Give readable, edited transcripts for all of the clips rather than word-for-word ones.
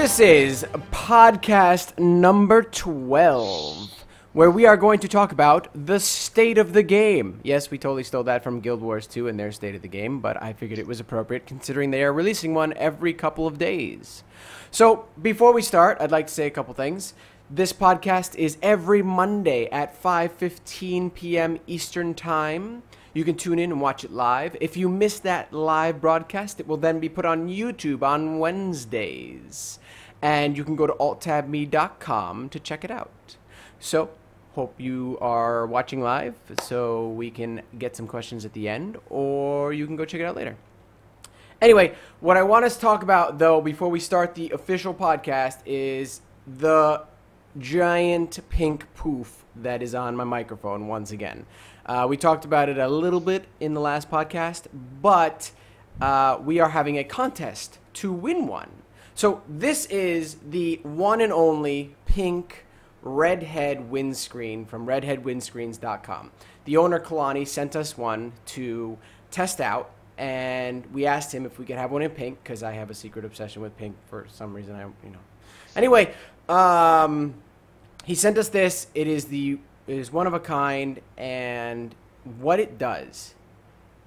This is podcast number 12, where we are going to talk about the state of the game. Yes, we totally stole that from Guild Wars 2 and their state of the game, but I figured it was appropriate considering they are releasing one every couple of days. So, before we start, I'd like to say a couple things. This podcast is every Monday at 5:15 p.m. Eastern Time. You can tune in and watch it live. If you miss that live broadcast, it will then be put on YouTube on Wednesdays. And you can go to alttabme.com to check it out. So, hope you are watching live so we can get some questions at the end, or you can go check it out later. Anyway, what I want us to talk about, though, before we start the official podcast is the giant pink poof that is on my microphone once again. We talked about it a little bit in the last podcast, but we are having a contest to win one. So this is the one and only pink redhead windscreen from redheadwindscreens.com. The owner, Kalani, sent us one to test out, and we asked him if we could have one in pink, because I have a secret obsession with pink for some reason. Anyway, he sent us this. It is one of a kind, and what it does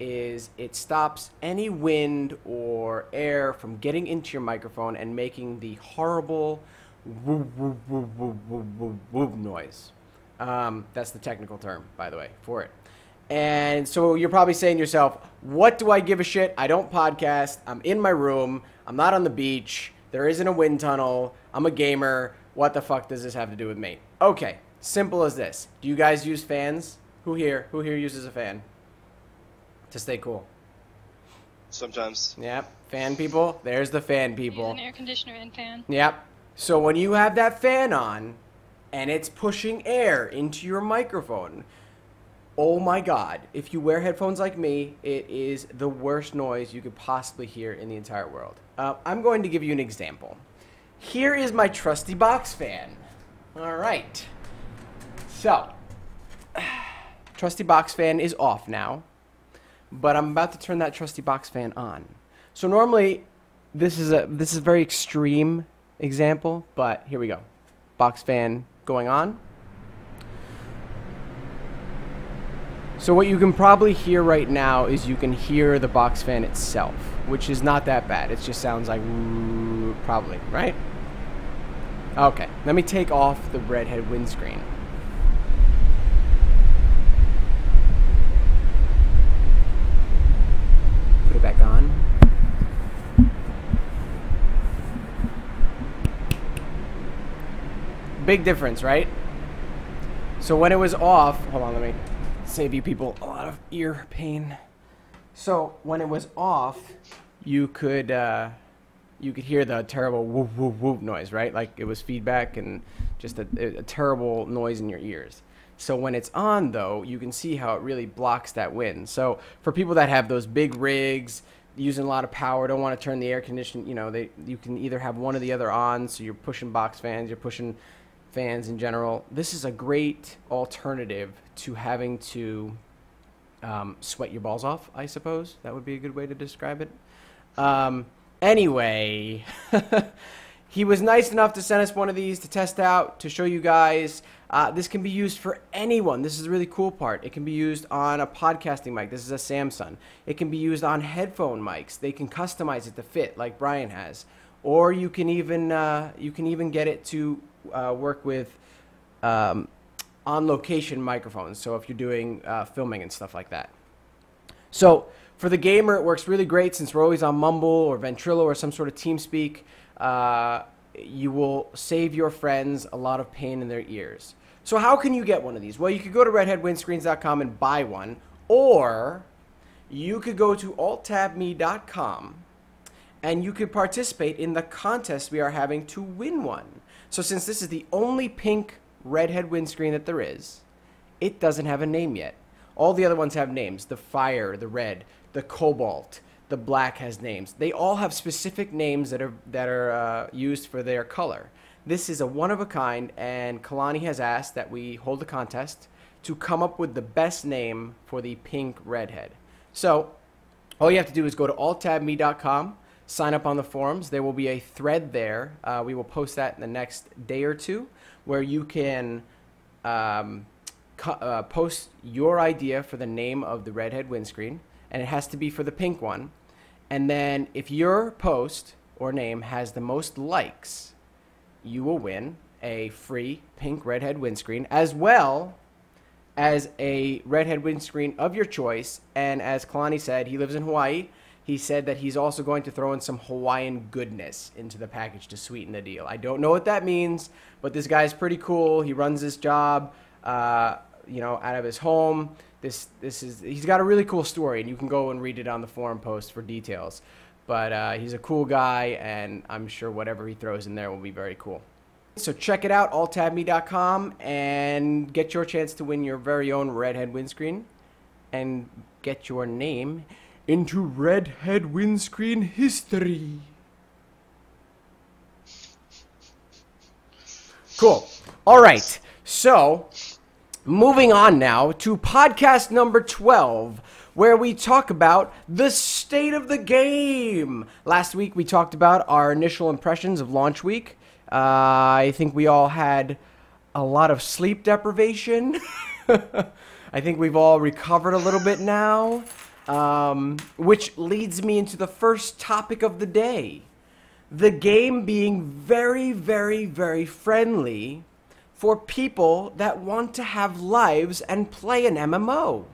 is it stops any wind or air from getting into your microphone and making the horrible whoop, whoop, whoop, whoop, whoop, whoop, whoop noise. That's the technical term, by the way, for it. And so you're probably saying to yourself, what do I give a shit? I don't podcast. I'm in my room. I'm not on the beach. There isn't a wind tunnel. I'm a gamer. What the fuck does this have to do with me? Okay. Simple as this. Do you guys use fans? Who here uses a fan to stay cool? Sometimes. Yep. Fan people. There's the fan people. Use an air conditioner and fan. Yep. So when you have that fan on and it's pushing air into your microphone, oh my God. If you wear headphones like me, it is the worst noise you could possibly hear in the entire world. I'm going to give you an example. Here is my trusty box fan. All right. So, trusty box fan is off now, but I'm about to turn that trusty box fan on. So normally, this is a very extreme example, but here we go. Box fan going on. So what you can probably hear right now is you can hear the box fan itself, which is not that bad. It just sounds like probably, right? Okay, let me take off the redhead windscreen. Put it back on. Big difference, right? So when it was off, hold on, let me save you people a lot of ear pain. So when it was off, you could hear the terrible whoop whoop whoop noise, right? Like it was feedback and just a terrible noise in your ears. So when it's on, though, you can see how it really blocks that wind. So for people that have those big rigs, using a lot of power, don't want to turn the air conditioning, you can either have one or the other on, so you're pushing box fans, you're pushing fans in general. This is a great alternative to having to sweat your balls off, I suppose. That would be a good way to describe it. Anyway, he was nice enough to send us one of these to test out, to show you guys. This can be used for anyone. This is the really cool part. It can be used on a podcasting mic. This is a Samsung. It can be used on headphone mics. They can customize it to fit, like Brian has. Or you can even get it to work with on-location microphones. So if you're doing filming and stuff like that. So for the gamer, it works really great since we're always on Mumble or Ventrilo or some sort of TeamSpeak. You will save your friends a lot of pain in their ears. So how can you get one of these? Well, you could go to redheadwindscreens.com and buy one, or you could go to alttabme.com and you could participate in the contest we are having to win one. So since this is the only pink redhead windscreen that there is, it doesn't have a name yet. All the other ones have names. The fire, the red, the cobalt, the black has names. They all have specific names that are used for their color. This is a one-of-a-kind, and Kalani has asked that we hold a contest to come up with the best name for the pink redhead. So all you have to do is go to alttabme.com, sign up on the forums. There will be a thread there. We will post that in the next day or two, where you can post your idea for the name of the redhead windscreen, and it has to be for the pink one. And then if your post or name has the most likes, you will win a free pink redhead windscreen, as well as a redhead windscreen of your choice. And as Kalani said, he lives in Hawaii. He said that he's also going to throw in some Hawaiian goodness into the package to sweeten the deal. I don't know what that means, but this guy's pretty cool. He runs his job, out of his home. He's got a really cool story, and you can go and read it on the forum post for details. But he's a cool guy, and I'm sure whatever he throws in there will be very cool. So check it out, alltabme.com, and get your chance to win your very own redhead windscreen and get your name into redhead windscreen history. Cool. All right. So, moving on now to podcast number 12, where we talk about the state of the game. Last week, we talked about our initial impressions of launch week. I think we all had a lot of sleep deprivation. I think we've all recovered a little bit now. Which leads me into the first topic of the day. The game being very, very, very friendly for people that want to have lives and play an MMO.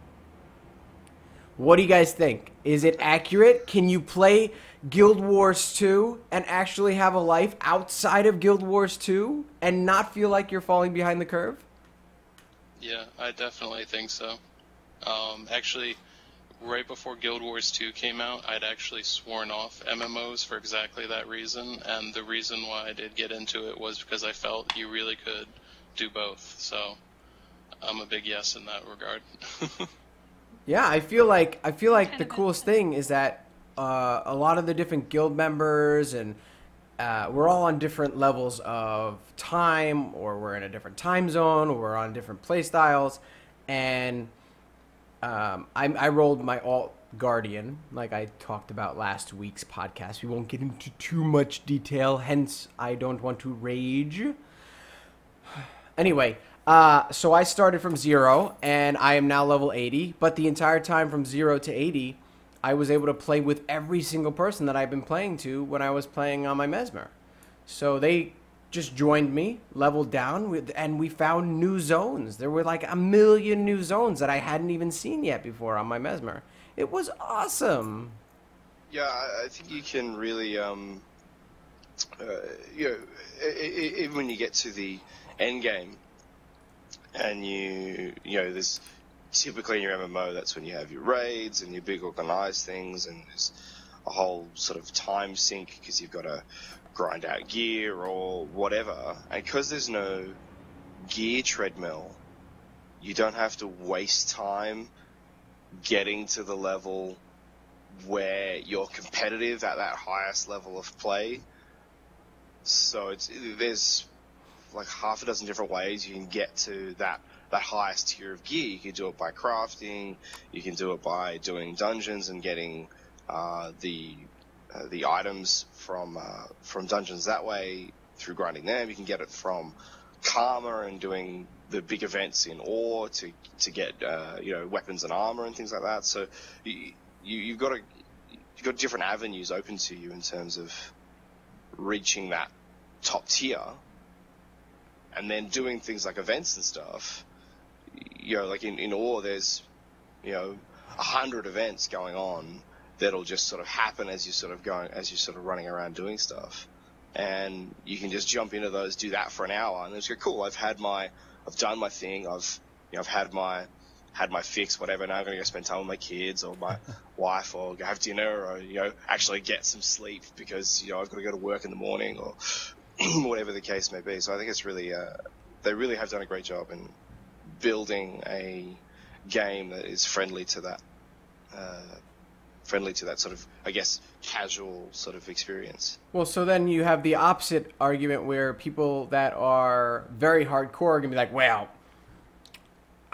What do you guys think? Is it accurate? Can you play Guild Wars 2 and actually have a life outside of Guild Wars 2 and not feel like you're falling behind the curve? Yeah, I definitely think so. Actually, right before Guild Wars 2 came out, I'd actually sworn off MMOs for exactly that reason, and the reason why I did get into it was because I felt you really could do both, so I'm a big yes in that regard. Yeah, I feel like the coolest thing is that a lot of the different guild members and we're all on different levels of time, or we're in a different time zone, or we're on different play styles, and I rolled my alt Guardian, like I talked about last week's podcast. We won't get into too much detail, hence I don't want to rage. Anyway, so I started from 0, and I am now level 80, but the entire time from 0 to 80, I was able to play with every single person that I've been playing to when I was playing on my Mesmer. So they just joined me, leveled down, and we found new zones. There were like a million new zones that I hadn't even seen yet before on my Mesmer. It was awesome. Yeah, I think you can really, even when you get to the end game, and there's typically in your MMO, that's when you have your raids and your big organized things, and there's a whole sort of time sink because you've got to grind out gear or whatever. And because there's no gear treadmill, you don't have to waste time getting to the level where you're competitive at that highest level of play. So there's like half a dozen different ways you can get to that highest tier of gear. You can do it by crafting, you can do it by doing dungeons and getting the items from dungeons that way through grinding them. You can get it from karma and doing the big events in ore to get weapons and armor and things like that. So you've got different avenues open to you in terms of reaching that top tier, and then doing things like events and stuff. Like in ore, there's 100 events going on that'll just sort of happen as you're running around doing stuff, and you can just jump into those, do that for an hour, and it's cool. I've done my thing. I've had my fix, whatever. Now I'm gonna go spend time with my kids or my wife, or go have dinner, or actually get some sleep because I've got to go to work in the morning, or whatever the case may be. So I think it's really they really have done a great job in building a game that is friendly to that sort of, I guess, casual sort of experience. Well, so then you have the opposite argument where people that are very hardcore are going to be like, well,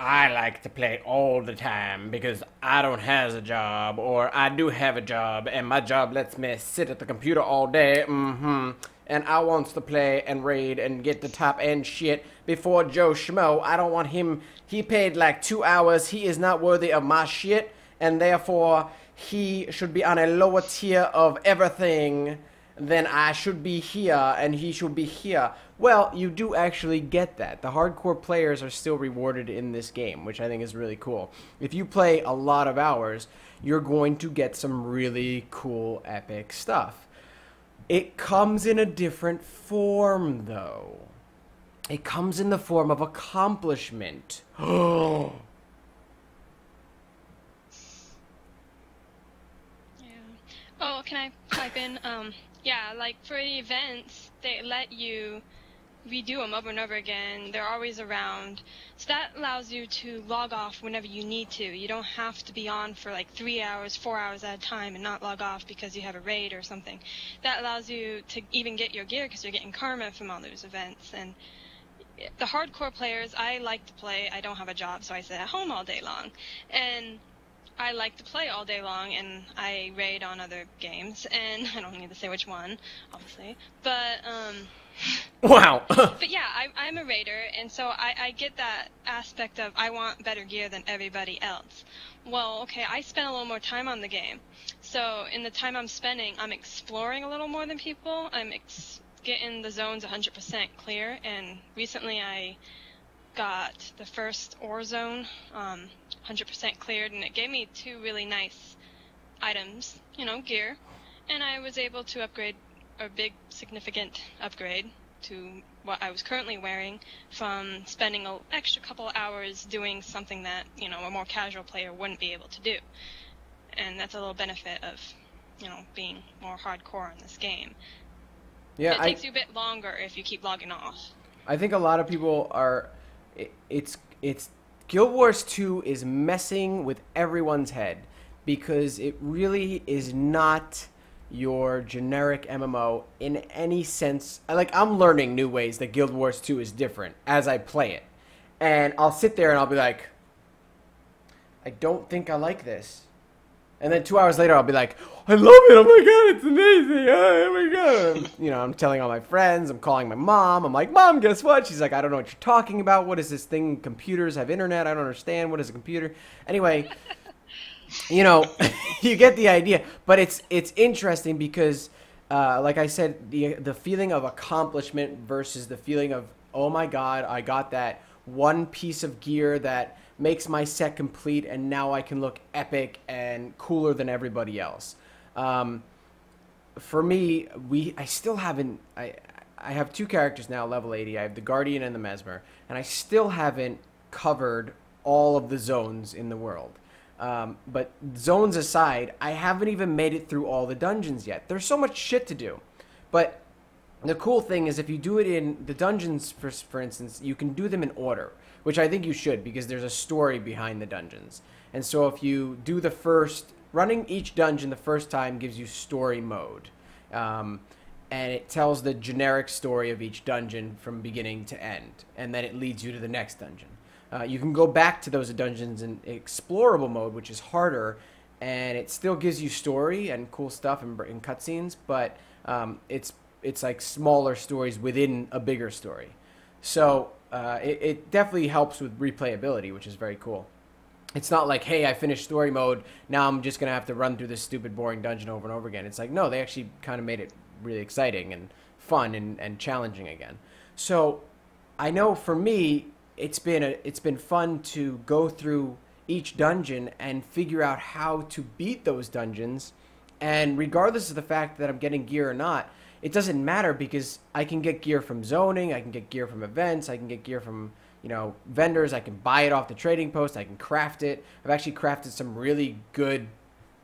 I like to play all the time because I don't have a job, or I do have a job and my job lets me sit at the computer all day. And I wants to play and raid and get the top end shit before Joe Schmo. I don't want him. He paid like 2 hours. He is not worthy of my shit, and therefore he should be on a lower tier of everything than I should be here, and he should be here. Well, you do actually get that. The hardcore players are still rewarded in this game, which I think is really cool. If you play a lot of hours, you're going to get some really cool, epic stuff. It comes in a different form, though. It comes in the form of accomplishment. Yeah. Oh, can I type in? Yeah, like for the events, they let you redo them over and over again. They're always around. So that allows you to log off whenever you need to. You don't have to be on for like 3 hours, 4 hours at a time and not log off because you have a raid or something. That allows you to even get your gear because you're getting karma from all those events. And the hardcore players, I like to play. I don't have a job, so I sit at home all day long. And I like to play all day long, and I raid on other games, and I don't need to say which one, obviously, but, Wow. but yeah, I'm a raider, and so I get that aspect of I want better gear than everybody else. Well, okay, I spend a little more time on the game, so in the time I'm spending, I'm exploring a little more than people. I'm getting the zones 100% clear, and recently I got the first ore zone 100% cleared, and it gave me 2 really nice items, you know, gear, and I was able to upgrade a big significant upgrade to what I was currently wearing from spending an extra couple of hours doing something that, you know, a more casual player wouldn't be able to do. And that's a little benefit of, you know, being more hardcore in this game. Yeah, it takes you a bit longer if you keep logging off. I think a lot of people are... It's Guild Wars 2 is messing with everyone's head because it really is not your generic MMO in any sense. Like, I'm learning new ways that Guild Wars 2 is different as I play it. And I'll sit there and I'll be like, I don't think I like this. And then 2 hours later, I'll be like, I love it. Oh my God, it's amazing. Oh my God. You know, I'm telling all my friends. I'm calling my mom. I'm like, Mom, guess what? She's like, I don't know what you're talking about. What is this thing? Computers have internet. I don't understand. What is a computer? Anyway, you know, you get the idea. But it's interesting because, like I said, the feeling of accomplishment versus the feeling of, oh my God, I got that one piece of gear that makes my set complete, and now I can look epic and cooler than everybody else. For me, I still haven't... I have 2 characters now, level 80. I have the Guardian and the Mesmer, and I still haven't covered all of the zones in the world. But zones aside, I haven't even made it through all the dungeons yet. There's so much shit to do. But the cool thing is if you do it in the dungeons, for instance, you can do them in order, which I think you should because there's a story behind the dungeons. And so if you do the first... Running each dungeon the first time gives you story mode. And it tells the generic story of each dungeon from beginning to end. And then it leads you to the next dungeon. You can go back to those dungeons in explorable mode, which is harder. And it still gives you story and cool stuff and cutscenes. But it's like smaller stories within a bigger story. So it definitely helps with replayability, which is very cool. It's not like, hey, I finished story mode, now I'm just going to have to run through this stupid, boring dungeon over and over again. It's like, no, they actually kind of made it really exciting and fun and challenging again. So I know for me, it's been fun to go through each dungeon and figure out how to beat those dungeons. And regardless of the fact that I'm getting gear or not, it doesn't matter because I can get gear from zoning, I can get gear from events, I can get gear from, you know, vendors, I can buy it off the trading post, I can craft it. I've actually crafted some really good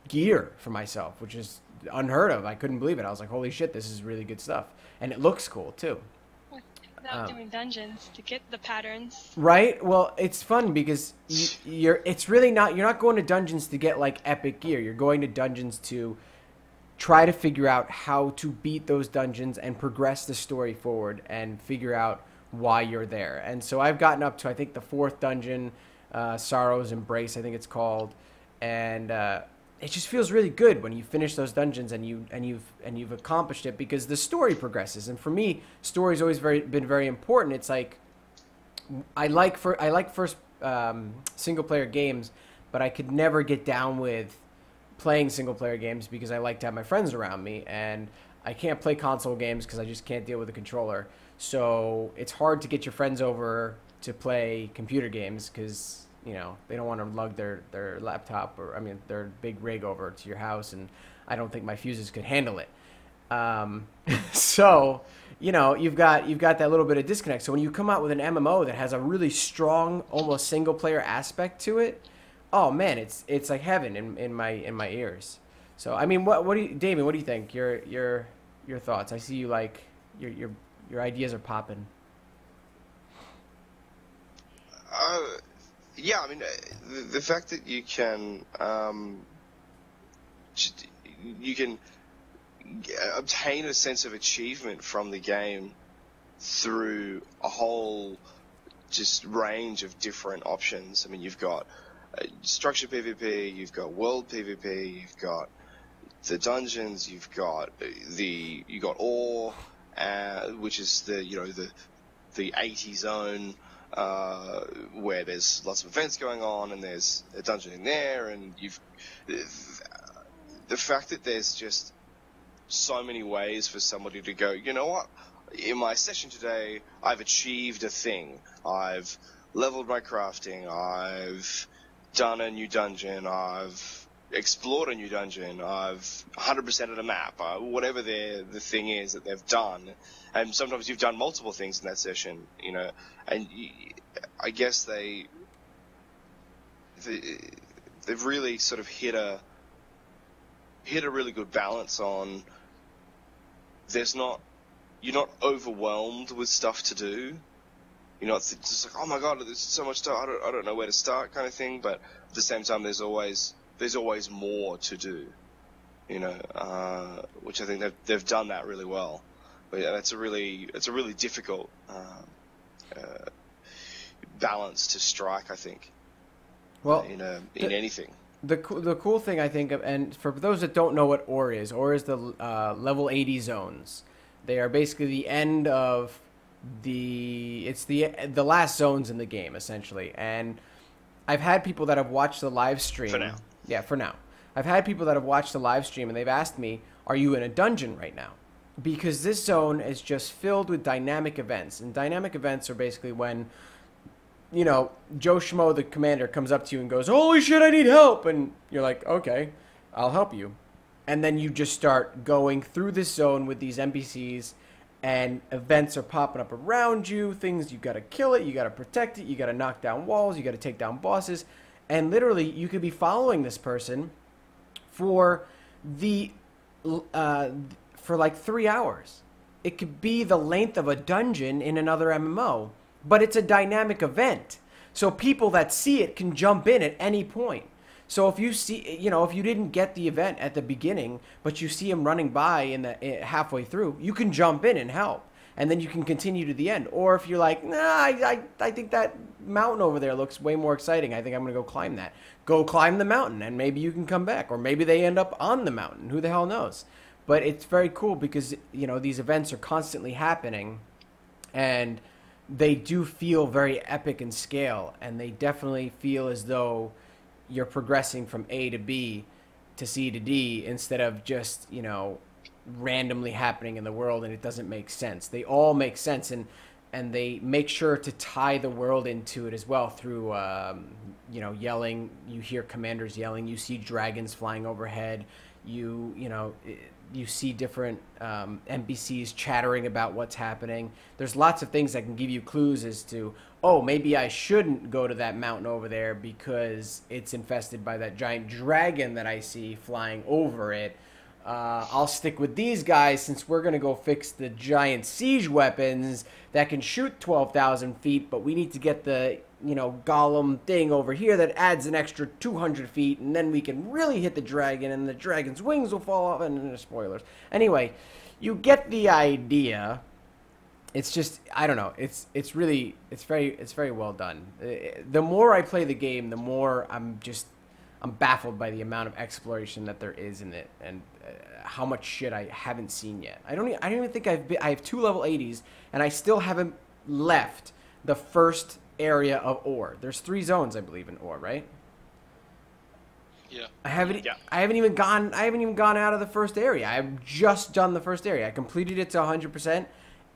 gear for myself, which is unheard of. I couldn't believe it. I was like, holy shit, this is really good stuff. And it looks cool, too. Without doing dungeons to get the patterns. Right? Well, it's fun because you're not going to dungeons to get, like, epic gear. You're going to dungeons to try to figure out how to beat those dungeons and progress the story forward and figure out why you're there. And so I've gotten up to, I think, the 4th dungeon. Sorrow's Embrace, I think it's called, and it just feels really good when you finish those dungeons and you've accomplished it, because the story progresses. And for me, story's always been very important. It's like I like first single player games, but I could never get down with playing single player games because I like to have my friends around me, and I can't play console games because I just can't deal with the controller. So it's hard to get your friends over to play computer games because, you know, they don't want to lug their laptop or, I mean, their big rig over to your house, and I don't think my fuses could handle it. So, you know, you've got that little bit of disconnect. So when you come out with an MMO that has a really strong, almost single player aspect to it, oh man, it's like heaven in my ears. So I mean, what do you, Damien? What do you think? Your thoughts? I see you like your ideas are popping. Yeah, I mean, the fact that you can obtain a sense of achievement from the game through a whole just range of different options. I mean, you've got structured PvP, you've got world PvP, you've got the dungeons, you've got ore, which is the 80 zone, where there's lots of events going on, and there's a dungeon in there, and the fact that there's just so many ways for somebody to go, you know what, in my session today, I've achieved a thing. I've leveled my crafting, I've done a new dungeon, I've explored a new dungeon, I've 100%ed a map, whatever the thing is that they've done. And sometimes you've done multiple things in that session, you know, and I guess they've really sort of hit a really good balance on, you're not overwhelmed with stuff to do. You know, it's just like, oh my god, there's so much stuff, I don't know where to start, kind of thing. But at the same time, there's always more to do. You know, which I think they've done that really well. But yeah, it's a really difficult balance to strike, I think. Well, in anything. The cool thing, I think, and for those that don't know what ore is the level 80 zones. They are basically the end of the last zones in the game, essentially. And I've had people that have watched the live stream. For now. Yeah, for now. I've had people that have watched the live stream, and they've asked me, are you in a dungeon right now? Because this zone is just filled with dynamic events. And dynamic events are basically when, you know, Joe Schmo, the commander, comes up to you and goes, holy shit, I need help. And you're like, okay, I'll help you. And then you just start going through this zone with these NPCs, and events are popping up around you, things, you got to kill it, you got to protect it, you got to knock down walls, you got to take down bosses. And literally, you could be following this person for like 3 hours. It could be the length of a dungeon in another MMO, but it's a dynamic event. So people that see it can jump in at any point. So if you see, you know, if you didn't get the event at the beginning, but you see him running by halfway through, you can jump in and help. And then you can continue to the end. Or if you're like, nah, I think that mountain over there looks way more exciting. I think I'm going to go climb that. Go climb the mountain, and maybe you can come back. Or maybe they end up on the mountain. Who the hell knows? But it's very cool because, you know, these events are constantly happening. And they do feel very epic in scale. And they definitely feel as though you're progressing from A to B to C to D instead of just, you know, randomly happening in the world and it doesn't make sense. They all make sense, and they make sure to tie the world into it as well through, you know, yelling. You hear commanders yelling. You see dragons flying overhead. You see different NPCs chattering about what's happening. There's lots of things that can give you clues as to, oh, maybe I shouldn't go to that mountain over there because it's infested by that giant dragon that I see flying over it. I'll stick with these guys since we're going to go fix the giant siege weapons that can shoot 12,000 feet, but we need to get the, you know, golem thing over here that adds an extra 200 feet, and then we can really hit the dragon, and the dragon's wings will fall off, and spoilers. Anyway, you get the idea, it's just, I don't know. It's very well done. The more I play the game, the more I'm baffled by the amount of exploration that there is in it, and how much shit I haven't seen yet. I don't even think I have 2 level 80s, and I still haven't left the first area of ore. There's 3 zones, I believe, in ore, right? Yeah. I haven't even gone out of the first area. I've just done the first area. I completed it to 100%,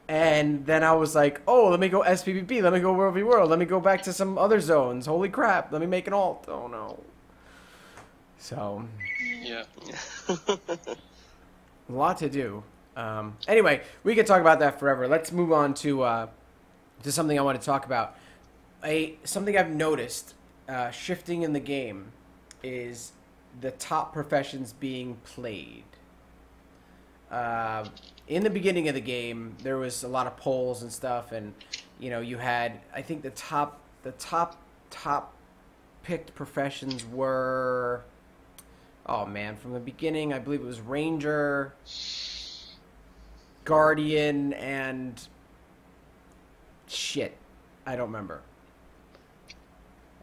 and then I was like, oh, let me go SPVP, let me go World v World, let me go back to some other zones. Holy crap, let me make an alt. Oh no. So Yeah. a lot to do. Anyway, we could talk about that forever. Let's move on to something I want to talk about. Something I've noticed shifting in the game is the top professions being played. In the beginning of the game, there was a lot of polls and stuff, and you had, I think the top picked professions were, oh man, from the beginning, I believe it was Ranger, Guardian, and shit, I don't remember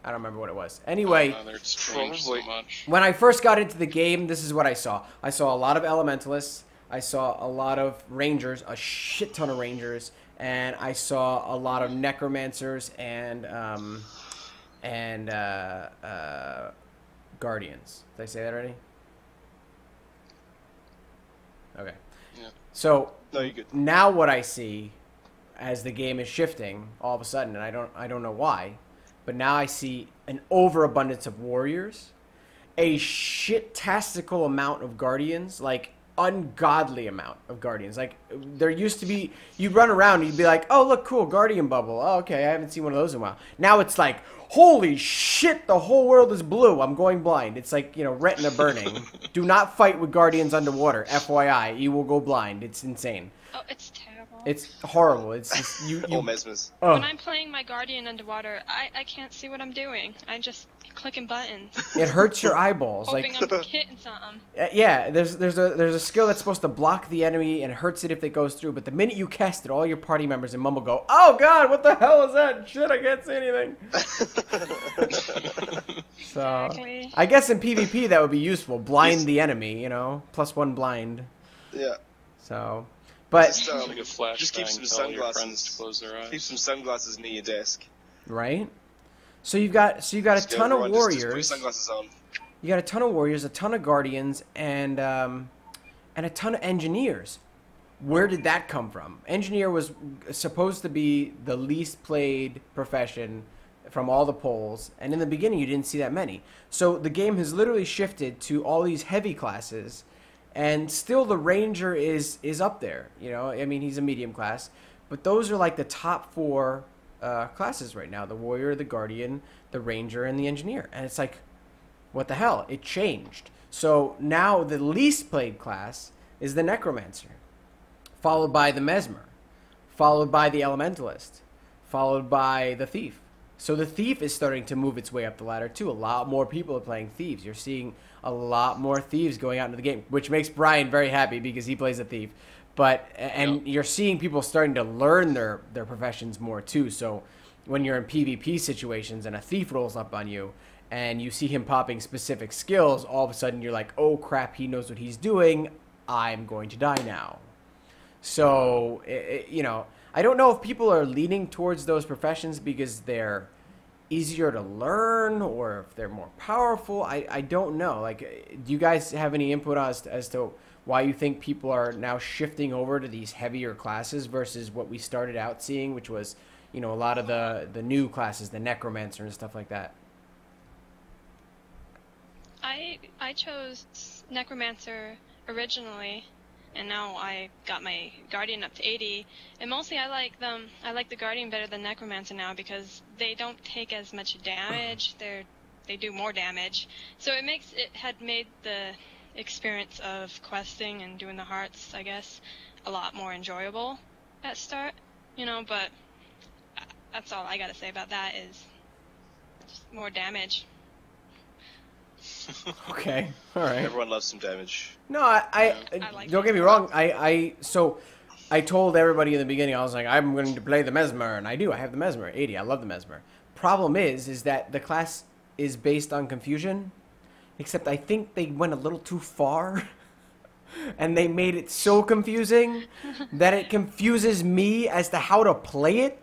what it was. Anyway, It's changed so much. when I first got into the game, this is what I saw. I saw a lot of elementalists. I saw a lot of rangers, a shit ton of rangers, and I saw a lot of necromancers and guardians. Did I say that already? Okay. Yeah. So No, you're good. now what I see as the game is shifting all of a sudden, and I don't know why, but now I see an overabundance of warriors, a shit-tastical amount of guardians, like ungodly amount of guardians. Like there used to be, you'd run around and you'd be like, oh look, cool, guardian bubble. Oh, okay, I haven't seen one of those in a while. Now it's like, holy shit, the whole world is blue. I'm going blind. It's like, retina burning. Do not fight with guardians underwater. FYI, you will go blind. It's insane. Oh, it's terrible. It's horrible. It's just, you Or mesmers. oh. When I'm playing my guardian underwater, I can't see what I'm doing. I'm just clicking buttons, It hurts your eyeballs. hoping Like, I'm hitting something. yeah, there's a skill that's supposed to block the enemy and hurts it if it goes through. But the minute you cast it, all your party members in Mumble go, "Oh God, what the hell is that? Shit, I can't see anything." So Exactly. I guess in PvP that would be useful. Blind the enemy, +1 blind. Yeah. So, but Just, It's like a flashbang. just keep some Tell your friends sunglasses. to close their eyes. Keep some sunglasses near your desk. right. So you've got a Just ton of everyone, just put your warriors. sunglasses on. You got a ton of warriors, a ton of guardians, and a ton of engineers. Where did that come from? Engineer was supposed to be the least played profession from all the polls, and in the beginning you didn't see that many. So the game has literally shifted to all these heavy classes, and still the ranger is up there. I mean, he's a medium class, but those are like the top 4 classes right now: the warrior, the guardian, the ranger, and the engineer. And it's like, what the hell? It changed. So now the least played class is the necromancer, followed by the mesmer, followed by the elementalist, followed by the thief. So the thief is starting to move its way up the ladder too. A lot more people are playing thieves. You're seeing a lot more thieves going out into the game, which makes Brian very happy because he plays a thief. And you're seeing people starting to learn their professions more too. So when you're in PvP situations and a thief rolls up on you and you see him popping specific skills, all of a sudden you're like, oh crap, he knows what he's doing. I'm going to die now. So, I don't know if people are leaning towards those professions because they're easier to learn or if they're more powerful. I don't know. Like, do you guys have any input as to why you think people are now shifting over to these heavier classes versus what we started out seeing, which was, a lot of the new classes, the necromancer and stuff like that? I chose necromancer originally, and now I got my guardian up to 80. And mostly I like the guardian better than necromancer now because they don't take as much damage. They do more damage, so it had made the experience of questing and doing the hearts, I guess, a lot more enjoyable at start. But that's all I gotta say about that is just more damage. Okay, all right. Everyone loves some damage. No, I like don't it. get me wrong. So I told everybody in the beginning, I was like, I'm going to play the Mesmer, and I do. I have the Mesmer, 80. I love the Mesmer. Problem is that the class is based on confusion, except I think they went a little too far, and they made it so confusing that it confuses me as to how to play it.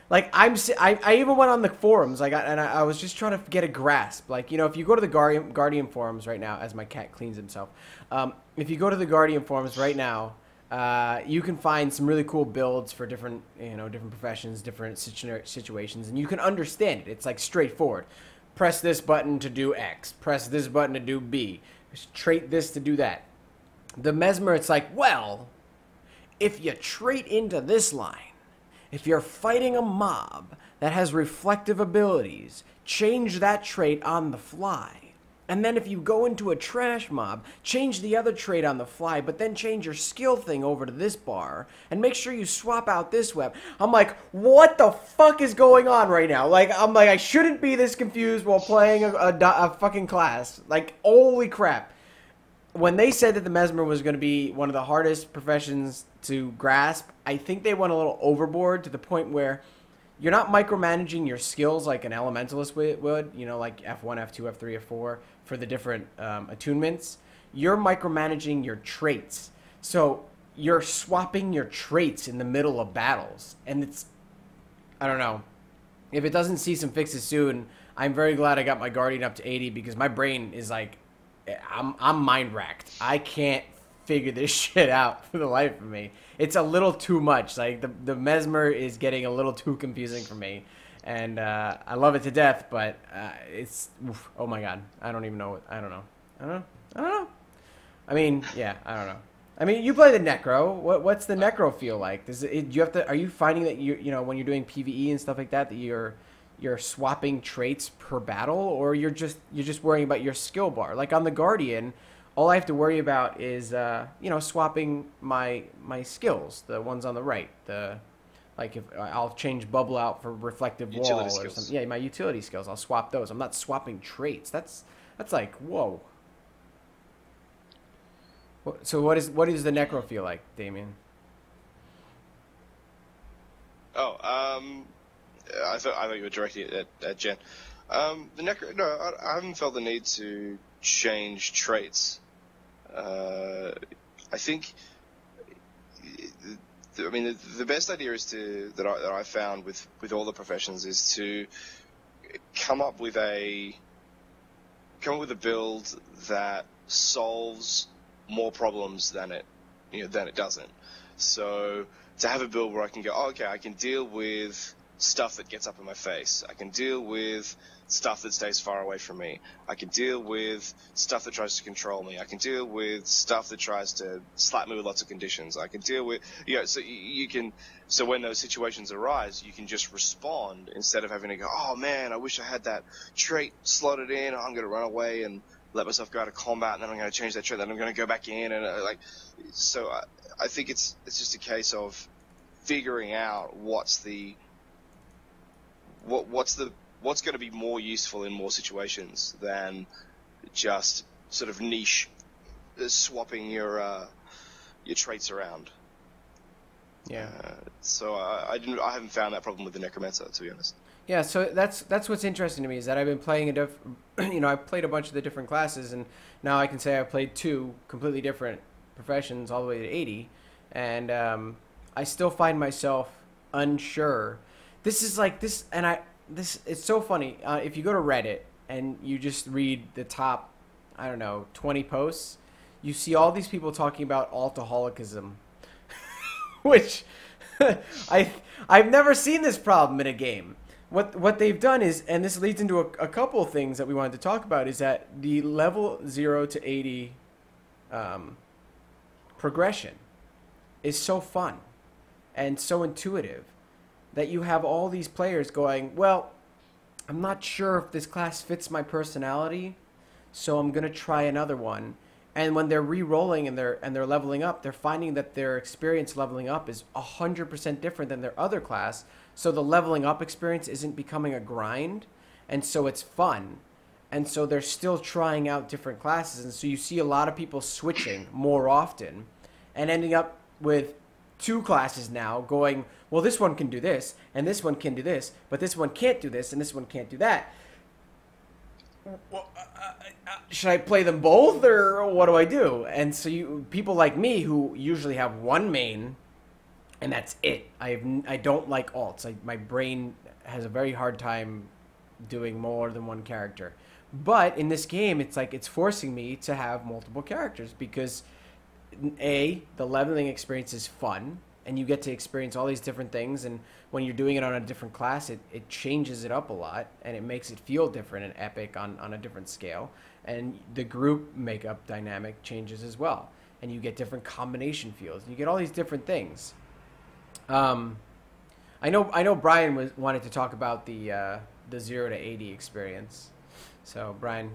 Like, I even went on the forums, I was just trying to get a grasp. Like, you know, if you go to the Guardian forums right now, as my cat cleans himself, if you go to the Guardian forums right now, you can find some really cool builds for different, different professions, different situations, and you can understand it. It's like straightforward. Press this button to do X. Press this button to do B. Trait this to do that. The Mesmer, it's like, well, if you trait into this line, if you're fighting a mob that has reflective abilities, change that trait on the fly. And then if you go into a trash mob, change the other trait on the fly, but then change your skill thing over to this bar, and make sure you swap out this weapon. I'm like, what the fuck is going on right now? Like, I shouldn't be this confused while playing a fucking class. Like, holy crap. When they said that the Mesmer was going to be one of the hardest professions to grasp, I think they went a little overboard to the point where you're not micromanaging your skills like an elementalist would, like F1, F2, F3, F4 for the different attunements. You're micromanaging your traits. So you're swapping your traits in the middle of battles. And it's, I don't know. If it doesn't see some fixes soon, I'm very glad I got my Guardian up to 80 because my brain is like, I'm mind racked. I can't figure this shit out for the life of me. It's a little too much. Like the Mesmer is getting a little too confusing for me, and I love it to death. But it's oh my god. I don't even know. I don't know. I mean, yeah, I don't know. I mean, you play the Necro. What's the Necro feel like? Do you have to? Are you finding that when you're doing PvE and stuff like that, that you're swapping traits per battle, or you're just worrying about your skill bar? Like on the Guardian, all I have to worry about is swapping my skills, the ones on the right. Like if I'll change bubble out for reflective wall or something. Yeah, my utility skills. I'll swap those. I'm not swapping traits. That's like whoa. So what does the Necro feel like, Damien? I thought you were directing it at Jen. The Necro, no, I haven't felt the need to change traits. I think, the best idea is that I found with all the professions is to come up with a build that solves more problems than it doesn't. So to have a build where I can go, I can deal with stuff that gets up in my face. I can deal with stuff that stays far away from me. I can deal with stuff that tries to control me. I can deal with stuff that tries to slap me with lots of conditions. I can deal with, so when those situations arise, you can just respond instead of having to go, oh man, I wish I had that trait slotted in. I'm going to run away and let myself go out of combat, and then I'm going to change that trait, then I'm going to go back in, and so I think it's just a case of figuring out what's going to be more useful in more situations than just sort of niche swapping your traits around. Yeah. So I haven't found that problem with the Necromancer, to be honest. Yeah, so that's what's interesting to me is that I've been playing I've played a bunch of the different classes, and now I can say I've played two completely different professions all the way to 80, and I still find myself unsure. This is like this, and it's so funny. If you go to Reddit and you just read the top, 20 posts, you see all these people talking about alcoholicism, which I've never seen this problem in a game. What they've done is, and this leads into a couple of things that we wanted to talk about, is that the level 0 to 80 progression is so fun and so intuitive that you have all these players going, well, I'm not sure if this class fits my personality, so I'm going to try another one. And when they're re-rolling and they're leveling up, they're finding that their experience leveling up is 100% different than their other class. So the leveling up experience isn't becoming a grind, and so it's fun. And so they're still trying out different classes, and so you see a lot of people switching more often and ending up with two classes now going, well, this one can do this, and this one can do this, but this one can't do this, and this one can't do that. Well, should I play them both, or what do I do? And so people like me who usually have one main, and that's it. I don't like alts. My brain has a very hard time doing more than one character. But in this game, it's like it's forcing me to have multiple characters because the leveling experience is fun, and you get to experience all these different things, and when you're doing it on a different class, it changes it up a lot, and it makes it feel different and epic on a different scale. And the group makeup dynamic changes as well, and you get different combination feels. You get all these different things. I know Brian wanted to talk about the 0 to 80 experience. So Brian.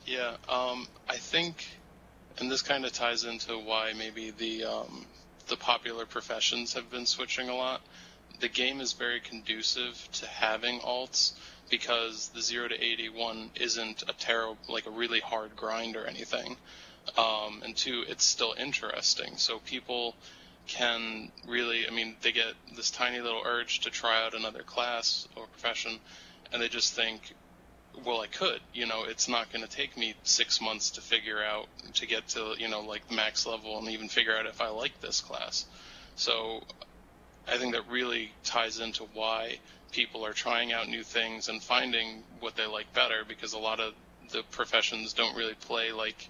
Yeah, I think, and this kind of ties into why maybe the popular professions have been switching a lot. The game is very conducive to having alts because the 0 to 81 isn't a really hard grind or anything. And two, it's still interesting. So people can really, they get this tiny little urge to try out another class or profession, and they just think, well, I could, it's not going to take me 6 months to figure out, to get to, max level and even figure out if I like this class. So I think that really ties into why people are trying out new things and finding what they like better, because a lot of the professions don't really play like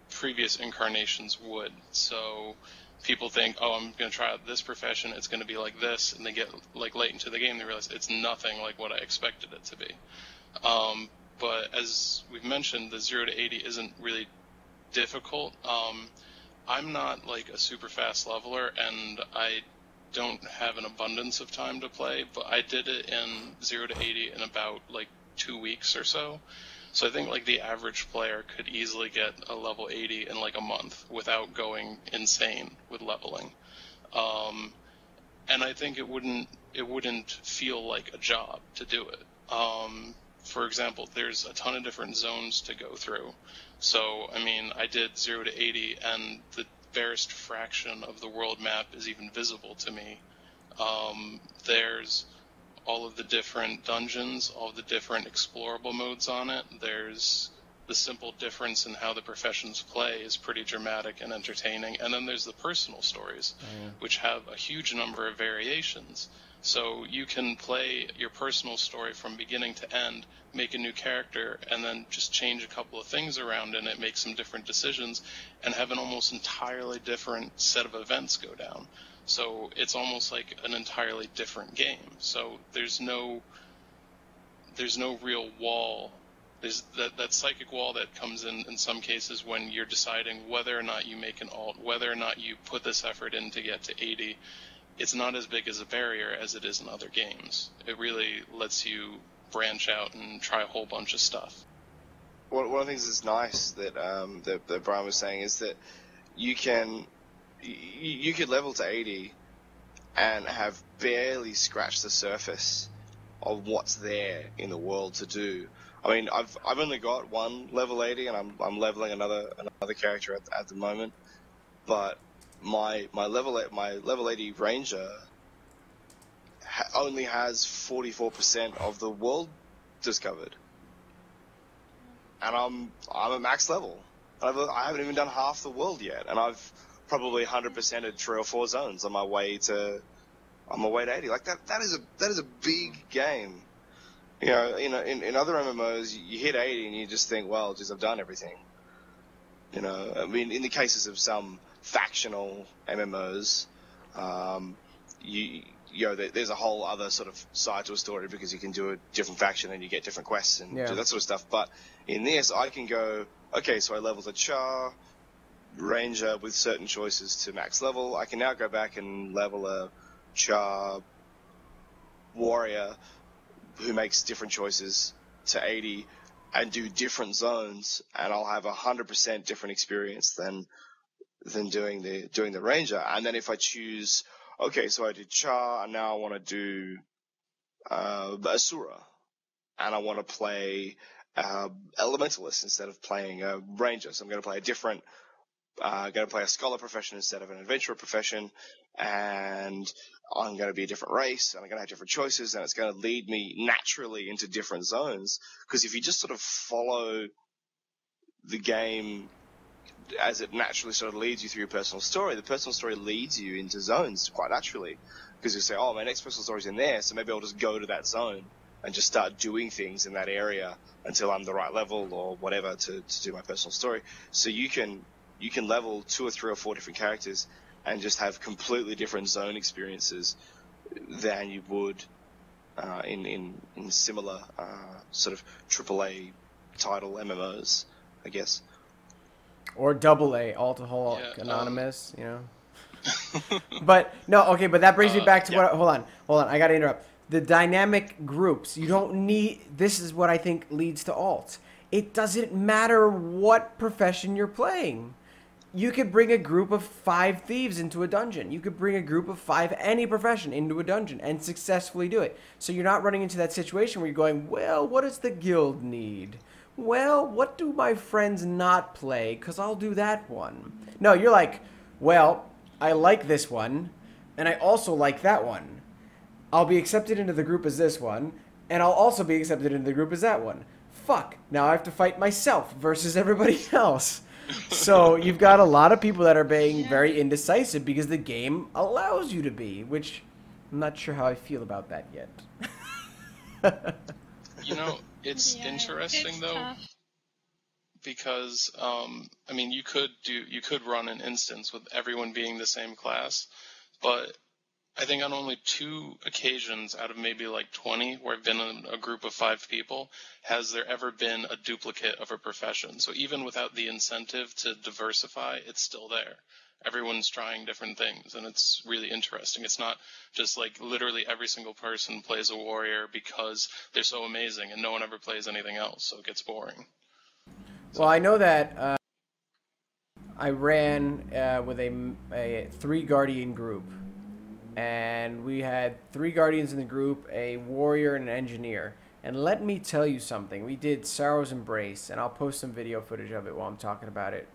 previous incarnations would. So people think, oh, I'm going to try out this profession, it's going to be like this, and they get late into the game, they realize it's nothing like what I expected it to be. But as we've mentioned, the 0 to 80 isn't really difficult. I'm not a super fast leveler, and I don't have an abundance of time to play, but I did it in 0 to 80 in about 2 weeks or so. So I think the average player could easily get a level 80 in a month without going insane with leveling. And I think it wouldn't feel like a job to do it. For example, there's a ton of different zones to go through. So, I did 0 to 80, and the barest fraction of the world map is even visible to me. There's all of the different dungeons, all the different explorable modes on it. There's the simple difference in how the professions play is pretty dramatic and entertaining. And then there's the personal stories, which have a huge number of variations. So you can play your personal story from beginning to end, make a new character, and then just change a couple of things around in it, make some different decisions, and have an almost entirely different set of events go down. So it's almost like an entirely different game. So there's no real wall. There's that psychic wall that comes in some cases when you're deciding whether or not you make an alt, whether or not you put this effort in to get to 80. It's not as big as a barrier as it is in other games. It really lets you branch out and try a whole bunch of stuff. One of the things that's nice that that Brian was saying is that you could level to 80 and have barely scratched the surface of what's there in the world to do. I've only got one level 80, and I'm leveling another character at the moment, but my level 80 ranger only has 44% of the world discovered, and I'm at max level. I haven't even done half the world yet, and I've probably 100%ed 3 or 4 zones on my way to 80. That is a big game. In other MMOs, you hit 80 and you just think, well, I've done everything. In the cases of some factional MMOs, there's a whole other sort of side to a story because you can do a different faction and you get different quests and do that sort of stuff. But in this, I can go, okay, so I leveled a Char Ranger with certain choices to max level. I can now go back and level a Char Warrior who makes different choices to 80 and do different zones, and I'll have 100% different experience than doing the Ranger. And then if I choose, okay, so I did Char, and now I want to do Asura, and I want to play Elementalist instead of playing a Ranger, so I'm going to play a different going to play a scholar profession instead of an adventurer profession, and I'm going to be a different race, and I'm going to have different choices, and it's going to lead me naturally into different zones. Because if you just sort of follow the game as it naturally sort of leads you through your personal story, the personal story leads you into zones quite naturally. Because you say, oh, my next personal story's in there, so maybe I'll just go to that zone and just start doing things in that area until I'm the right level or whatever to do my personal story. So you can level 2 or 3 or 4 different characters and just have completely different zone experiences than you would in similar sort of AAA title MMOs, I guess. Or AA, Alcoholic Anonymous, you know. But that brings me back to what. Hold on, I gotta interrupt. The dynamic groups. You don't need. This is what I think leads to alt. It doesn't matter what profession you're playing. You could bring a group of 5 thieves into a dungeon. You could bring a group of 5 any profession into a dungeon and successfully do it. So you're not running into that situation where you're going, well, what does the guild need? Well, what do my friends not play? Because I'll do that one. No, you're like, well, I like this one, and I also like that one. I'll be accepted into the group as this one, and I'll also be accepted into the group as that one. Fuck, now I have to fight myself versus everybody else. So you've got a lot of people that are being very indecisive because the game allows you to be, which I'm not sure how I feel about that yet. You know, it's interesting though, tough. Because I mean, you could run an instance with everyone being the same class, but I think on only 2 occasions out of maybe like 20 where I've been in a group of 5 people, has there ever been a duplicate of a profession. So even without the incentive to diversify, it's still there. Everyone's trying different things, and it's really interesting. It's not just like literally every single person plays a warrior because they're so amazing and no one ever plays anything else, so it gets boring. Well, I know that I ran with a 3 Guardian group. And we had 3 Guardians in the group, a Warrior, and an Engineer. And let me tell you something. We did Sorrow's Embrace, and I'll post some video footage of it while I'm talking about it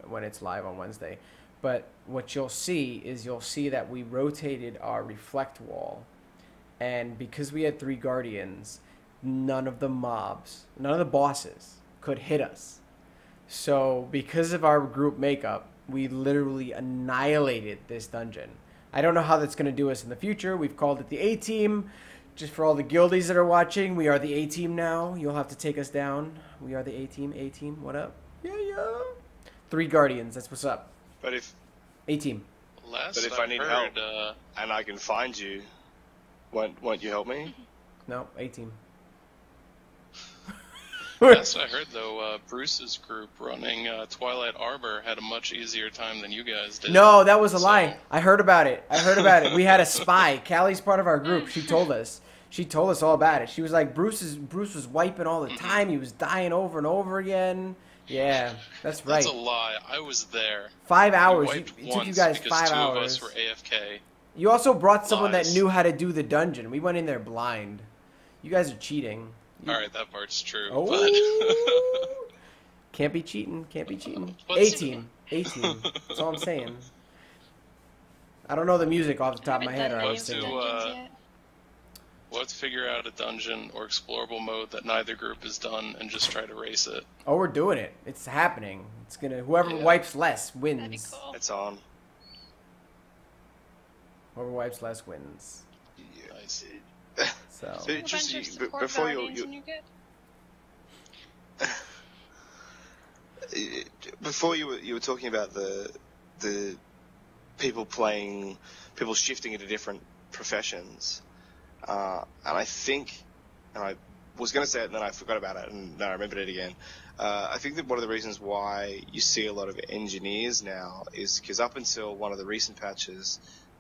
when it's live on Wednesday. But what you'll see is that we rotated our reflect wall. And because we had 3 Guardians, none of the mobs, none of the bosses could hit us. So because of our group makeup, we literally annihilated this dungeon. I don't know how that's going to do us in the future. We've called it the A-Team. Just for all the guildies that are watching, we are the A-Team now. You'll have to take us down. We are the A-Team. A-Team, what up? Yeah. 3 Guardians, that's what's up. But if... A-Team. But if I need help and I can find you, won't you help me? No, A-Team. Last I heard, though, Bruce's group running Twilight Arbor had a much easier time than you guys did. No, that was a lie. I heard about it. We had a spy. Callie's part of our group. She told us. She told us all about it. She was like, Bruce was wiping all the time. He was dying over and over again. Yeah, that's right. That's a lie. I was there. 5 hours. It took you guys 5 hours. 2 of us were AFK. You also brought someone that knew how to do the dungeon. We went in there blind. You guys are cheating. Alright, that part's true. Oh. But... Can't be cheating. A-Team. A-Team. That's all I'm saying. I don't know the music off the top of my head. We'll have to figure out a dungeon or explorable mode that neither group has done and just try to race it. Oh, we're doing it. It's happening. It's gonna. Whoever wipes less wins. That'd be cool. It's on. Whoever wipes less wins. Yeah. Nice. So just before before you were talking about the people shifting into different professions, and I think, and I was going to say it and then I forgot about it and then I remembered it again. I think that one of the reasons why you see a lot of engineers now is because up until one of the recent patches,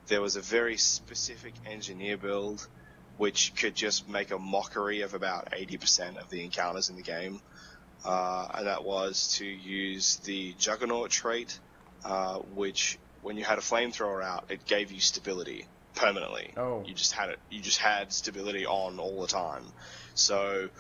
there was a very specific engineer build which could just make a mockery of about 80% of the encounters in the game. And that was to use the Juggernaut trait, which, when you had a flamethrower out, it gave you stability permanently. Oh. You just had stability on all the time. So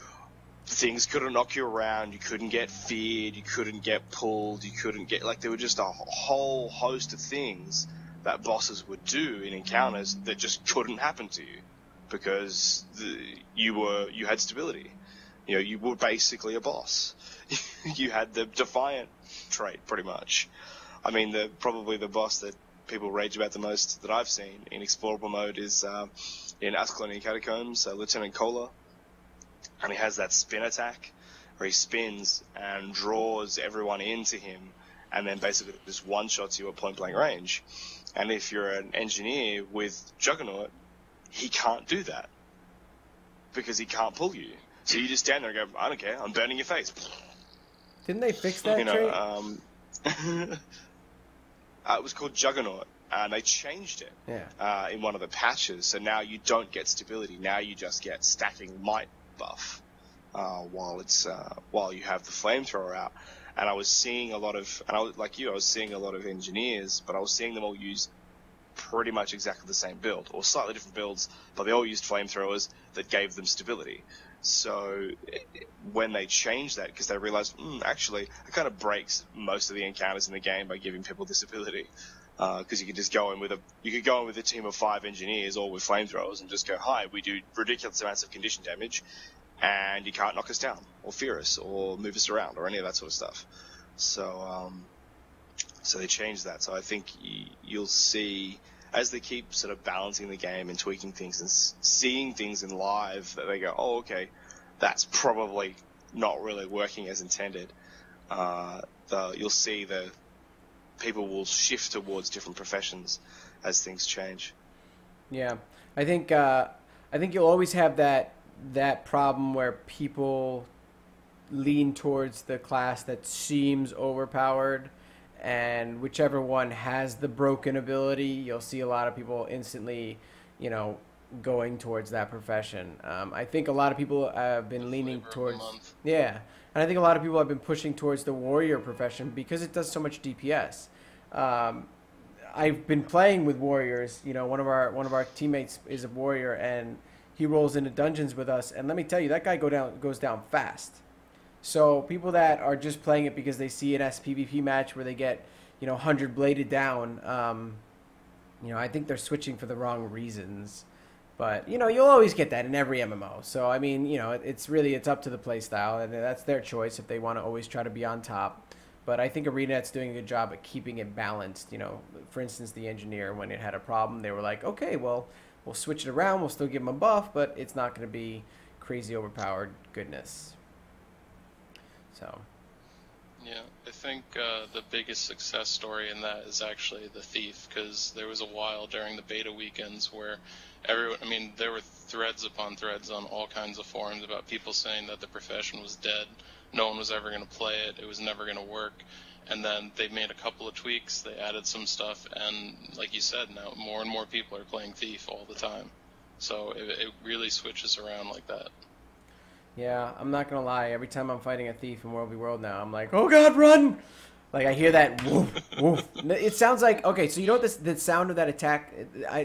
things couldn't knock you around, you couldn't get feared, you couldn't get pulled, you couldn't get, like, there were just a whole host of things that bosses would do in encounters that just couldn't happen to you because you had stability. You know, you were basically a boss. You had the defiant trait, pretty much. I mean, probably the boss that people rage about the most that I've seen in explorable mode is in Ascalonian Catacombs, Lieutenant Kohler. And he has that spin attack where he spins and draws everyone into him and then basically just one-shots you at point-blank range. And if you're an engineer with Juggernaut, he can't do that because he can't pull you. So you just stand there and go, I don't care, I'm burning your face. Didn't they fix that trait? It was called Juggernaut, and they changed it in one of the patches. So now you don't get stability. Now you just get stacking might buff while you have the flamethrower out. And I was seeing a lot of, and I was seeing a lot of engineers, but I was seeing them all use pretty much exactly the same build, or slightly different builds, but they all used flamethrowers that gave them stability. So when they changed that, because they realized, actually, it kind of breaks most of the encounters in the game by giving people this ability. Because you could just go in with a team of 5 engineers, all with flamethrowers, and just go, hi, we do ridiculous amounts of condition damage, and you can't knock us down, or fear us, or move us around, or any of that sort of stuff. So, so they changed that. So I think you'll see, as they keep sort of balancing the game and tweaking things and seeing things in live, that they go, oh, okay, that's probably not really working as intended. You'll see the people will shift towards different professions as things change. Yeah, I think you'll always have that problem where people lean towards the class that seems overpowered, and whichever one has the broken ability, you'll see a lot of people instantly, going towards that profession. I think a lot of people have been leaning towards, and I think a lot of people have been pushing towards the warrior profession because it does so much DPS. I've been playing with warriors. One of our teammates is a warrior, and he rolls into dungeons with us. And let me tell you, that guy goes down fast. So people that are just playing it because they see an SPVP match where they get 100 bladed down, I think they're switching for the wrong reasons. But you'll always get that in every MMO. So I mean, it's up to the play style, and that's their choice if they want to always try to be on top. But I think ArenaNet's doing a good job at keeping it balanced. For instance, the engineer, when it had a problem, they were like, okay, well, we'll switch it around. We'll still give them a buff, but it's not going to be crazy overpowered goodness. So. Yeah, I think the biggest success story in that is actually the Thief, because there was a while during the beta weekends where there were threads upon threads on all kinds of forums about people saying that the profession was dead. No one was ever going to play it. It was never going to work. And then they made a couple of tweaks. They added some stuff. And like you said, now more and more people are playing Thief all the time. So it really switches around like that. Yeah, I'm not going to lie. Every time I'm fighting a Thief in World v. World now, I'm like, oh God, run! Like, I hear that woof, woof. It sounds like, okay, so you know what the sound of that attack,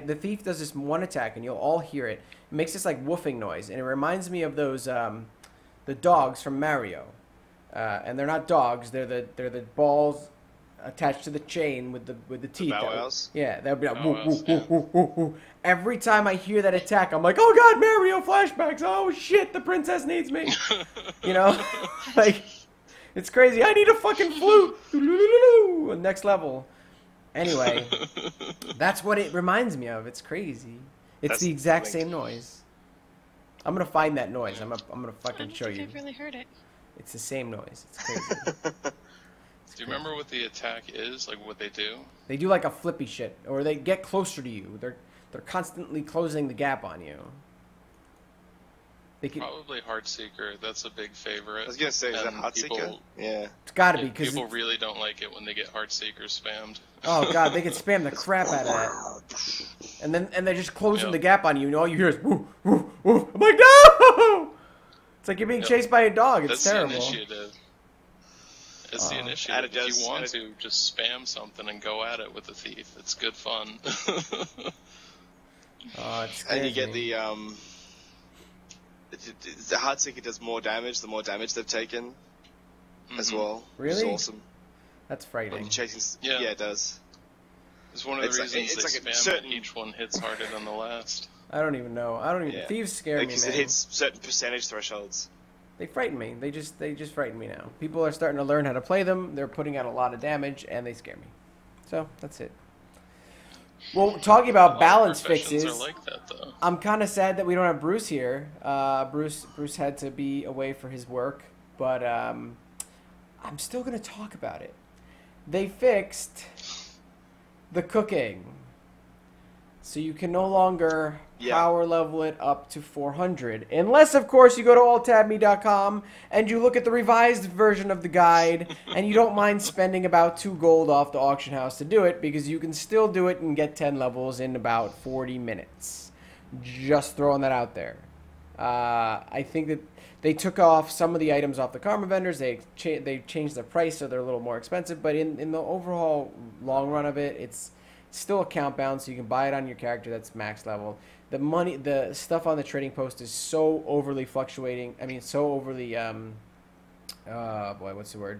the Thief does this one attack, and you'll all hear it. It makes this, like, woofing noise, and it reminds me of those, the dogs from Mario. And they're not dogs, they're the balls attached to the chain with the teeth. Yeah, that would be like, woo, woo, woo, woo, woo, woo. Every time I hear that attack, I'm like, oh God, Mario flashbacks, oh shit, the princess needs me. Like, it's crazy. I need a fucking flute. Next level. Anyway, that's what it reminds me of. It's crazy. It's the exact same noise. I'm gonna find that noise. I'm gonna fucking show you. I've really heard it. It's the same noise. It's crazy. Do you remember what the attack is? Like what they do? They do like a flippy shit, or they get closer to you. They're constantly closing the gap on you. Probably Heartseeker. That's a big favorite. I was gonna say, is that Heartseeker? Yeah. It's gotta be, because people really don't like it when they get Heartseeker spammed. Oh God, they can spam the crap out of that. And they're just closing the gap on you, and all you hear is woo, woo, woo. I'm like, no! It's like you're being chased by a dog. It's terrible. That's the initiative. It's the initiative. If you want to, just spam something and go at it with the Thief. It's good fun. Oh, it's and you get the the Heartseeker does more damage the more damage they've taken as well. Really? Which is awesome. That's When frightening. you're chasing, Yeah. yeah, it does. It's one of the It's like- reasons it's they like a spam certain- each one hits harder than the last. I don't even know. Yeah. Thieves scare me, Because man. it hits certain percentage thresholds. They frighten me. They just frighten me now. People are starting to learn how to play them. They're putting out a lot of damage, and they scare me. So that's it. Well, talking A about lot of balance professions fixes, are like that, though. I'm kind of sad that we don't have Bruce here. Bruce had to be away for his work, but I'm still going to talk about it. They fixed the cooking. So you can no longer power level it up to 400. Unless, of course, you go to alltabme.com and you look at the revised version of the guide and you don't mind spending about 2 gold off the auction house to do it, because you can still do it and get 10 levels in about 40 minutes. Just throwing that out there. I think that they took off some of the items off the karma vendors. They changed the price so they're a little more expensive. But in the overall long run of it, it's still account bound, so you can buy it on your character that's max level. The stuff on the trading post is so overly fluctuating. I mean, so overly what's the word?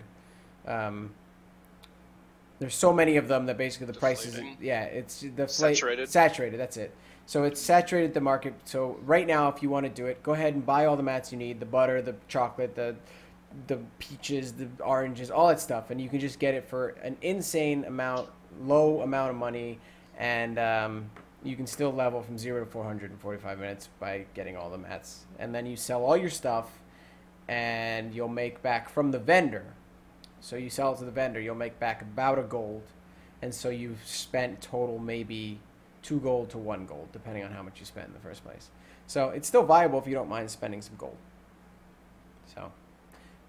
There's so many of them that basically the price is, it's Saturated. Saturated, that's it. So it's saturated the market. So right now, if you want to do it, go ahead and buy all the mats you need: the butter, the chocolate, the peaches, the oranges, all that stuff, and you can just get it for an insane low amount of money, and you can still level from 0 to 400 in 45 minutes by getting all the mats. And then you sell all your stuff, and you'll make back from the vendor. So you sell it to the vendor, you'll make back about a gold, and so you've spent total maybe 2 gold to 1 gold, depending on how much you spent in the first place. So it's still viable if you don't mind spending some gold. So,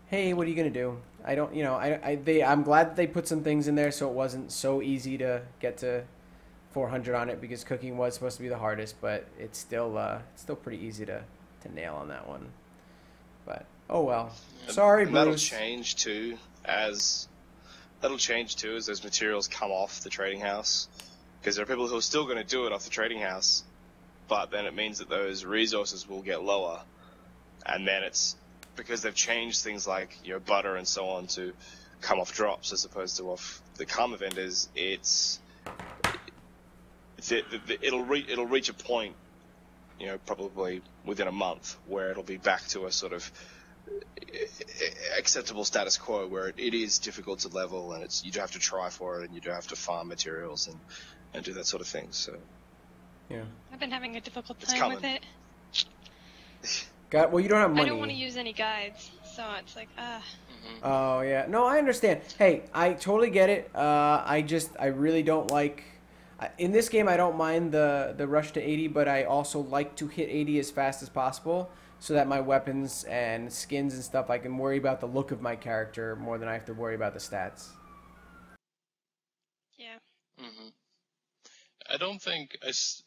hey, what are you gonna do? I don't, I'm glad that they put some things in there so it wasn't so easy to get to 400 on it, because cooking was supposed to be the hardest, but it's still pretty easy to nail on that one. But oh well. Sorry, And Bruce. that'll change too as those materials come off the trading house, because there are people who are still going to do it off the trading house, but then it means that those resources will get lower, and then it's because they've changed things like butter and so on to come off drops as opposed to off the karma vendors. It'll reach a point, probably within a month, where it'll be back to a sort of acceptable status quo, where it is difficult to level, and you do have to try for it, and you do have to farm materials and do that sort of thing. So yeah, I've been having a difficult It's time with coming. it. Well, you don't have money. I don't want to use any guides, so it's like, Oh yeah, no, I understand. Hey, I totally get it. I really don't like. In this game, I don't mind the rush to 80, but I also like to hit 80 as fast as possible, so that my weapons and skins and stuff, I can worry about the look of my character more than I have to worry about the stats. yeah. I don't think,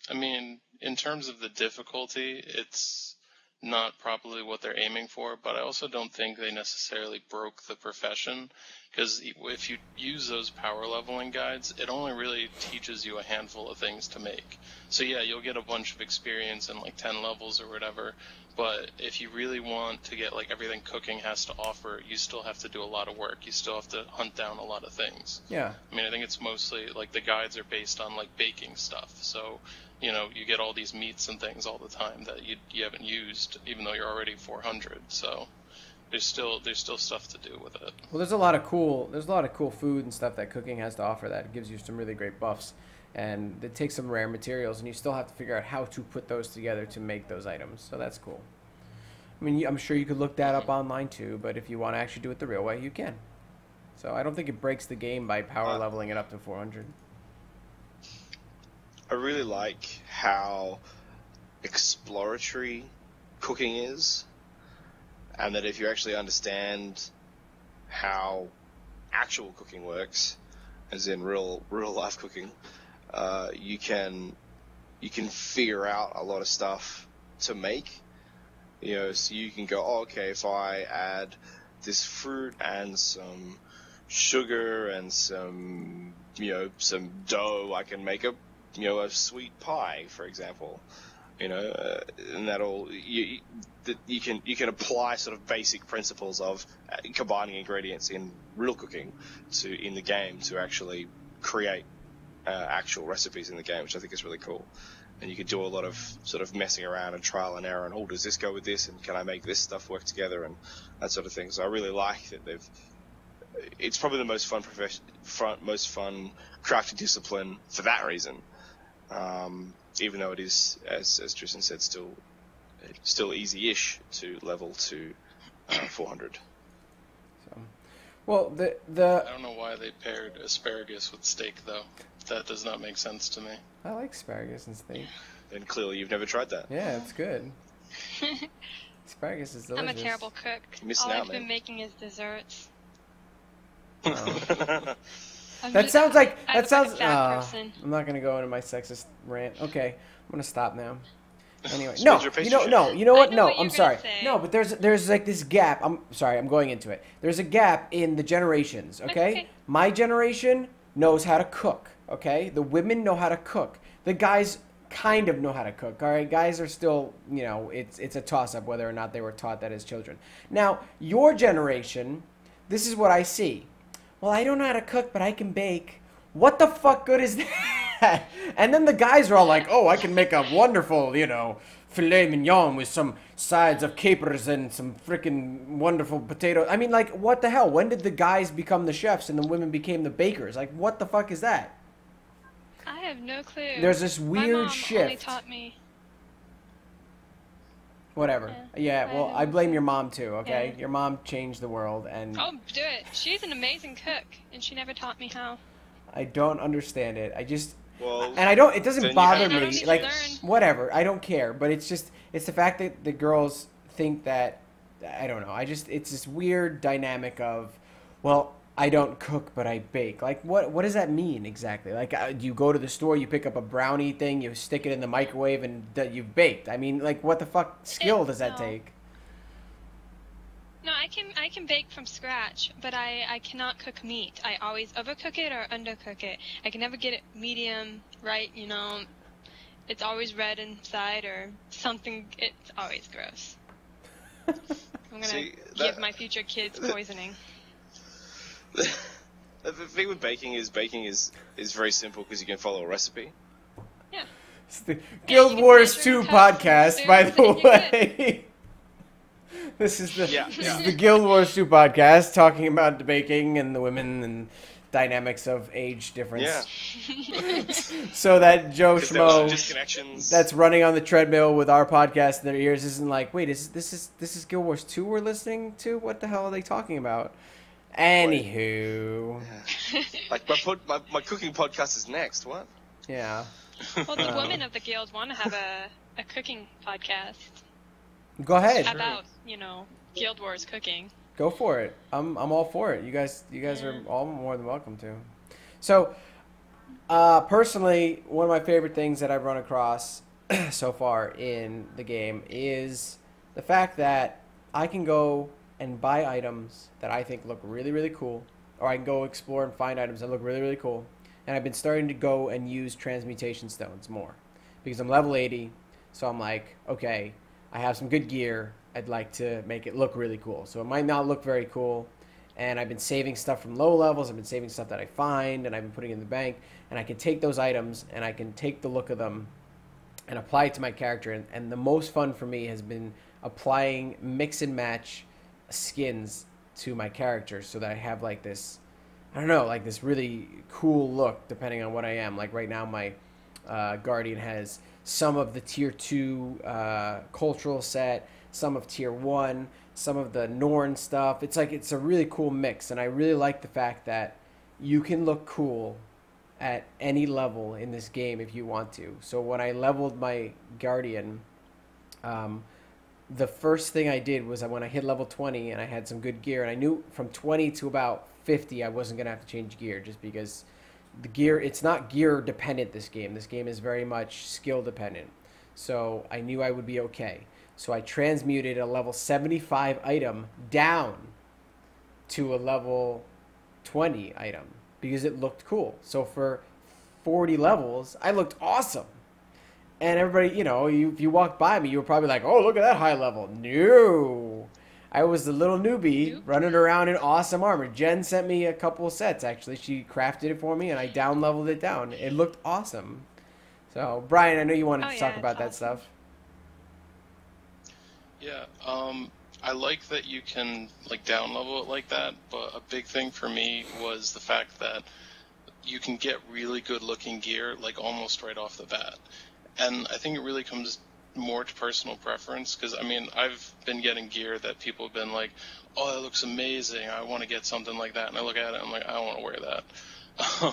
I mean, in terms of the difficulty, it's not probably what they're aiming for, but I also don't think they necessarily broke the profession, because if you use those power leveling guides, it only really teaches you a handful of things to make. So yeah, you'll get a bunch of experience in like 10 levels or whatever, but if you really want to get like everything cooking has to offer, you still have to do a lot of work. You still have to hunt down a lot of things. Yeah. I mean, I think it's mostly like the guides are based on like baking stuff, so you get all these meats and things all the time that you haven't used, even though you're already 400. So there's still stuff to do with it. Well, there's a lot of cool food and stuff that cooking has to offer that gives you some really great buffs, and it takes some rare materials, and you still have to figure out how to put those together to make those items. So that's cool. I mean, I'm sure you could look that up online too, but if you want to actually do it the real way, you can. So I don't think it breaks the game by power leveling it up to 400. I really like how exploratory cooking is, and that if you actually understand how actual cooking works, as in real life cooking, you can figure out a lot of stuff to make. So you can go, oh, okay, if I add this fruit and some sugar and some dough, I can make a sweet pie, for example. and that'll you can apply sort of basic principles of combining ingredients in real cooking in the game to actually create actual recipes in the game, which I think is really cool. And you can do a lot of sort of messing around and trial and error, and does this go with this, and can I make this stuff work together, and that sort of thing. So I really like that it's probably the most fun crafting discipline for that reason. Even though it is, as Tristan said, still easy-ish to level to 400. So, well, I don't know why they paired asparagus with steak, though. That does not make sense to me. I like asparagus and steak. Then clearly you've never tried that. Yeah, it's good. Asparagus is delicious. I'm a terrible cook. All I've been making is desserts. That I'm sounds like a that sounds. fat person. I'm not gonna go into my sexist rant. Okay, I'm gonna stop now. Anyway, Spins no, your pastry you know I know what? No, what you're I'm sorry. gonna say. No, but there's like this gap. I'm sorry, I'm going into it. There's a gap in the generations. Okay, Okay. my generation knows how to cook. Okay, the women know how to cook. The guys kind of know how to cook. All right, guys are still, it's a toss up whether or not they were taught that as children. Now, your generation, this is what I see. Well, I don't know how to cook, but I can bake. What the fuck good is that? And then the guys are all like, oh, I can make a wonderful, filet mignon with some sides of capers and some freaking wonderful potatoes. I mean, like, what the hell? When did the guys become the chefs and the women became the bakers? Like, what the fuck is that? I have no clue. There's this My weird mom shift. only taught me. Whatever. Yeah, well, I blame your mom too, okay? Yeah. Your mom changed the world, and Oh, do it. She's an amazing cook, and she never taught me how. I don't understand it. Well, And it doesn't then you bother have to me. learn. Like, Learn. whatever. I don't care. But it's the fact that the girls think that, I don't know. It's this weird dynamic of, well, I don't cook, but I bake. Like, what does that mean exactly? Like, do you go to the store, you pick up a brownie thing, you stick it in the microwave, and you've baked? I mean, like, what the fuck skill does that No. take? No, I can bake from scratch, but I cannot cook meat. I always overcook it or undercook it. I can never get it medium right, It's always red inside or something. It's always gross. I'm gonna give my future kids poisoning. The thing with baking is very simple because you can follow a recipe. Yeah. It's the you Guild can Wars measure 2 your cups podcast, and by the spoons and you're way. This is Yeah. the Guild Wars 2 podcast talking about baking and the women and dynamics of age difference. Yeah. So that Joe 'Cause there was some Schmo disconnections. that's running on the treadmill with our podcast in their ears isn't like, wait, this is Guild Wars 2 we're listening to? What the hell are they talking about? Anywho. Like my cooking podcast is next. What? Yeah. Well, the women of the guild want to have a cooking podcast Go ahead. about, Guild Wars cooking. Go for it. I'm all for it. You guys are all more than welcome to. So, personally, one of my favorite things that I've run across so far in the game is the fact that I can go and buy items that I think look really, really cool, or I can go explore and find items that look really, really cool. And I've been starting to go and use transmutation stones more because I'm level 80. So I'm like, okay, I have some good gear. I'd like to make it look really cool. So it might not look very cool. And I've been saving stuff from low levels. I've been saving stuff that I find, and I've been putting it in the bank. And I can take those items, and I can take the look of them and apply it to my character. And the most fun for me has been applying mix and match skins to my character so that I have like this, I don't know, like this really cool look depending on what I am. Like right now my Guardian has some of the tier 2 cultural set, some of tier 1, some of the Norn stuff. It's a really cool mix, and I really like the fact that you can look cool at any level in this game if you want to. So when I leveled my Guardian, the first thing I did was when I hit level 20 and I had some good gear, and I knew from 20 to about 50 I wasn't going to have to change gear just because the gear, it's not gear dependent this game. This game is very much skill dependent. So I knew I would be okay. So I transmuted a level 75 item down to a level 20 item because it looked cool. So for 40 levels, I looked awesome. And everybody, if you walked by me, you were probably like, "Oh, look at that high level." No, I was the little newbie Nope. running around in awesome armor. Jen sent me a couple of sets actually. She crafted it for me, and I down leveled it down. It looked awesome. So, Brian, I know you wanted Oh to talk yeah, about it's that awesome. stuff. Yeah, I like that you can like down level it like that, but a big thing for me was the fact that you can get really good looking gear like almost right off the bat. And I think it really comes more to personal preference because I mean I've been getting gear that people have been like, oh, that looks amazing, I want to get something like that, and I look at it, I'm like, I don't want to wear that.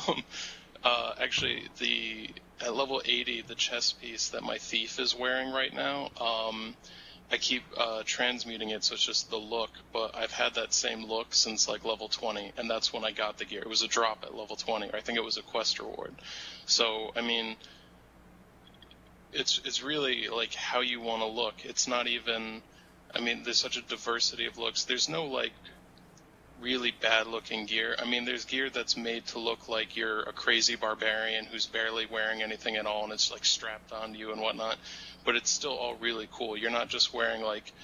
um, Actually, at level 80, the chest piece that my thief is wearing right now, I keep transmuting it so it's just the look, but I've had that same look since like level 20, and that's when I got the gear. It was a drop at level 20, or I think it was a quest reward. So I mean, it's really like how you want to look. It's not even, I mean, there's such a diversity of looks. There's no like really bad looking gear. I mean, there's gear that's made to look like you're a crazy barbarian who's barely wearing anything at all and it's like strapped onto you and whatnot, but it's still all really cool. You're not just wearing like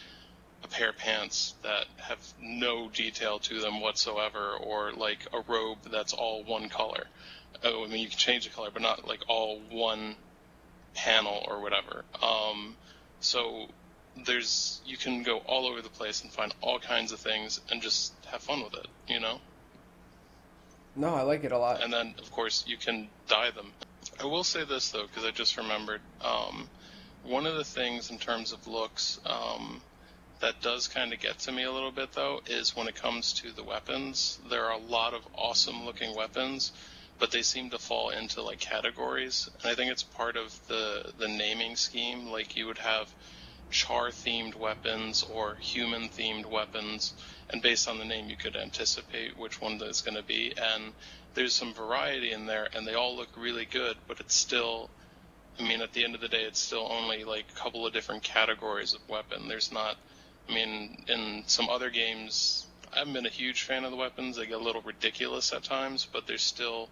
a pair of pants that have no detail to them whatsoever, or like a robe that's all one color. Oh, I mean, you can change the color, but not like all one panel or whatever. So you can go all over the place and find all kinds of things and just have fun with it, you know? No, I like it a lot. And then, of course, you can dye them. I will say this, though, because I just remembered. One of the things in terms of looks that does kind of get to me a little bit, though, is when it comes to the weapons. There are a lot of awesome-looking weapons, but they seem to fall into, like, categories. And I think it's part of the naming scheme. Like, you would have char-themed weapons or human-themed weapons, and based on the name you could anticipate which one that's going to be, and there's some variety in there, and they all look really good, but it's still, I mean, at the end of the day, it's still only like a couple of different categories of weapon. There's not, I mean, in some other games, I haven't been a huge fan of the weapons. They get a little ridiculous at times, but there's still,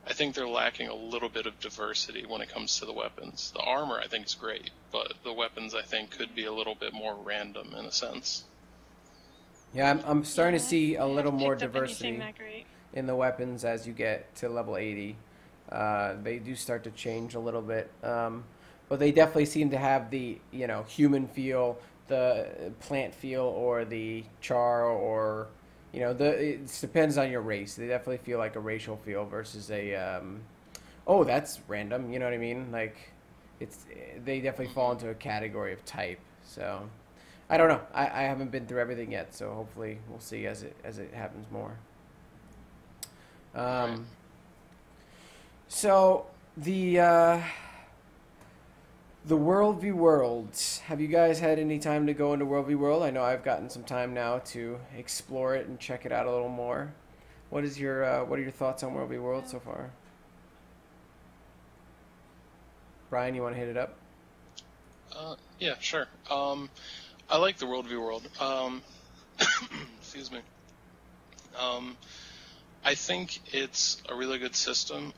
I think they're lacking a little bit of diversity when it comes to the weapons. The armor, I think, is great, but the weapons, I think, could be a little bit more random in a sense. Yeah, I'm starting to see a I little haven't more picked up anything diversity that great. in the weapons as you get to level 80. They do start to change a little bit, but they definitely seem to have the human feel, the plant feel, or the char, or it depends on your race. They definitely feel like a racial feel versus a oh, that's random. You know what I mean? Like they definitely fall into a category of type. So I don't know. I haven't been through everything yet, so hopefully we'll see as it happens more. Right. So the World v Worlds. Have you guys had any time to go into World v World? I know I've gotten some time now to explore it and check it out a little more. What are your thoughts on World v World so far? Brian, you want to hit it up? Yeah, sure. I like the World v World. Excuse me. I think it's a really good system.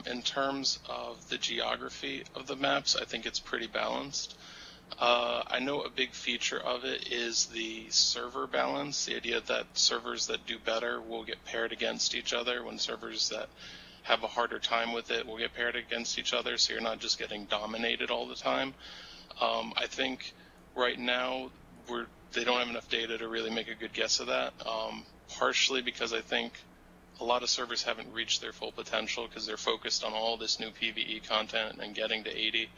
In terms of the geography of the maps, I think it's pretty balanced. I know a big feature of it is the server balance, the idea that servers that do better will get paired against each other, when servers that have a harder time with it will get paired against each other, so you're not just getting dominated all the time. I think right now they don't have enough data to really make a good guess of that, partially because I think a lot of servers haven't reached their full potential because they're focused on all this new PvE content and getting to 80.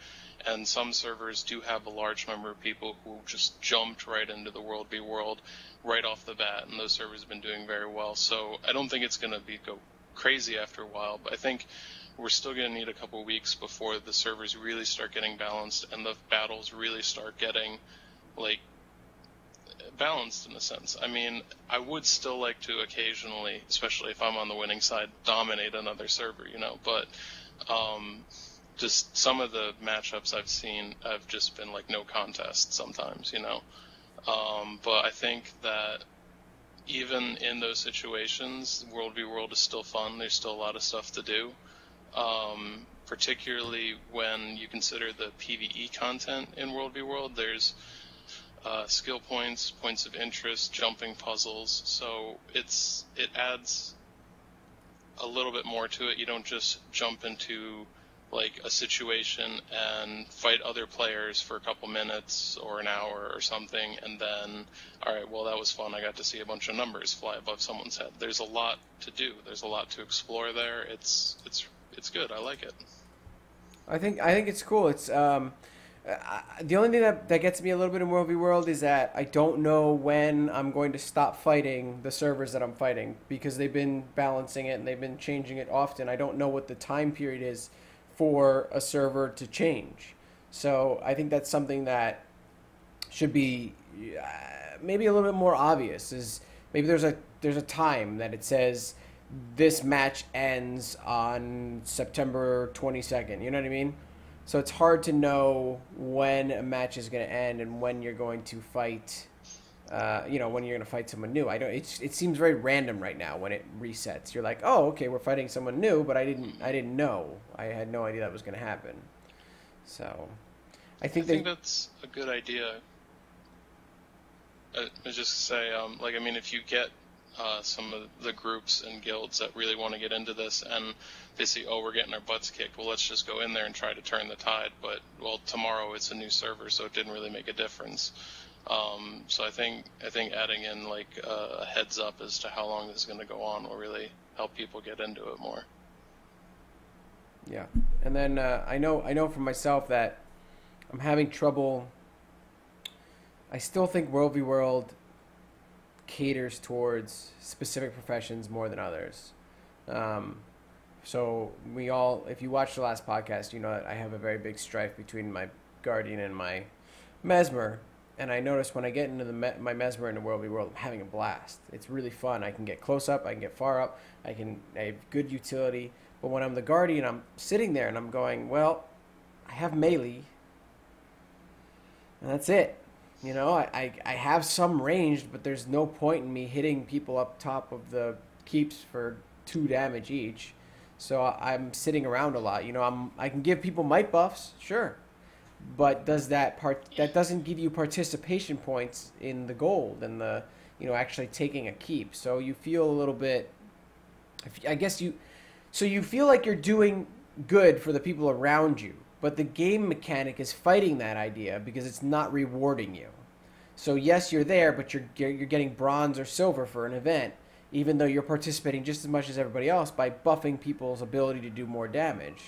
And some servers do have a large number of people who just jumped right into the World v World right off the bat, and those servers have been doing very well. So I don't think it's going to go crazy after a while, but I think we're still going to need a couple weeks before the servers really start getting balanced and the battles really start getting, like, balanced in a sense. I mean, I would still like to occasionally, especially if I'm on the winning side, dominate another server, but just some of the matchups I've seen have just been like no contest sometimes, but I think that even in those situations, World v World is still fun. There's still a lot of stuff to do. particularly when you consider the PvE content in World v World. There's skill points, points of interest, jumping puzzles, so it adds a little bit more to it. You don't just jump into like a situation and fight other players for a couple minutes or an hour or something, and then, all right, well, that was fun. I got to see a bunch of numbers fly above someone's head. There's a lot to do. There's a lot to explore there. It's good. I like it. I think it's cool. It's the only thing that gets me a little bit in World v World is that I don't know when I'm going to stop fighting the servers that I'm fighting, because they've been balancing it and they've been changing it often. I don't know what the time period is for a server to change. So I think that's something that should be maybe a little bit more obvious. Is maybe there's a time that it says this match ends on September 22nd. You know what I mean? So it's hard to know when a match is going to end and when you're going to fight. When you're going to fight someone new. It seems very random right now when it resets. You're like, oh, okay, we're fighting someone new, but I didn't know. I had no idea that was going to happen. So, I think that's a good idea. I was just say, if you get some of the groups and guilds that really want to get into this, and they see, oh, we're getting our butts kicked, well, let's just go in there and try to turn the tide. But, well, tomorrow it's a new server, so it didn't really make a difference. So I think adding in like a heads up as to how long this is going to go on will really help people get into it more. Yeah, and then I know for myself that I'm having trouble. I still think World v World caters towards specific professions more than others. So if you watched the last podcast, you know that I have a very big strife between my Guardian and my Mesmer. And I notice when I get into my Mesmer in the World v World, I'm having a blast. It's really fun. I can get close up. I can get far up. I have good utility. But when I'm the Guardian, I'm sitting there and I'm going, well, I have melee. And that's it. You know, I have some ranged, but there's no point in me hitting people up top of the keeps for 2 damage each. So I'm sitting around a lot. You know, I can give people might buffs, sure. But that doesn't give you participation points in the gold and the, actually taking a keep. So you feel a little bit, so you feel like you're doing good for the people around you, but the game mechanic is fighting that idea because it's not rewarding you. So yes, you're there, but you're getting bronze or silver for an event, even though you're participating just as much as everybody else by buffing people's ability to do more damage.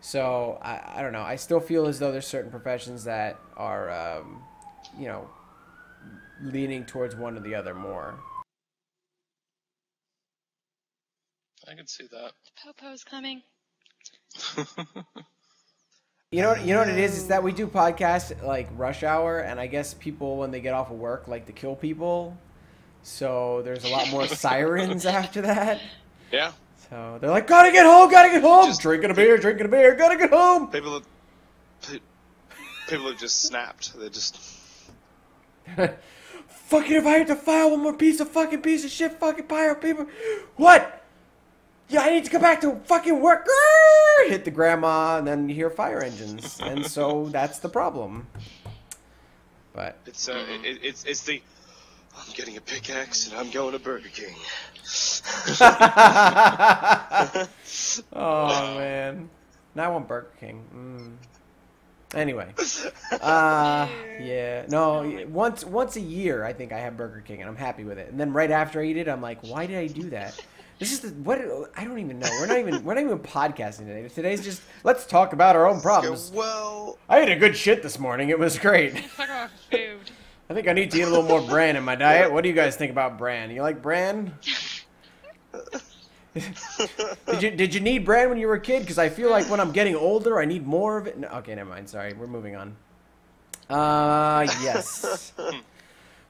So, I don't know. I still feel as though there's certain professions that are, leaning towards one or the other more. I can see that. Popo's coming. You know what it is that we do podcasts like rush hour, and I guess people, when they get off of work, like to kill people. So there's a lot more sirens after that. Yeah. So they're like, gotta get home, just drinking a beer, gotta get home. People have just snapped. They're just fucking, if I have to file one more piece of shit, fucking pirate people. What? Yeah, I need to go back to fucking work. Hit the grandma, and then you hear fire engines, and so that's the problem. But it's the I'm getting a pickaxe and I'm going to Burger King. Oh man, now I want Burger King. Anyway, yeah, no, once a year I think I have Burger King and I'm happy with it, and then right after I eat it, I'm like, why did I do that? This is what I don't even know. We're not even podcasting today. Today's just let's talk about our own problems. Well, I ate a good shit this morning. It was great. Talk about food. I think I need to eat a little more bran in my diet. What do you guys think about bran? You like bran? Did you need bran when you were a kid? Because I feel like when I'm getting older, I need more of it. No, okay, never mind. Sorry, we're moving on. Yes.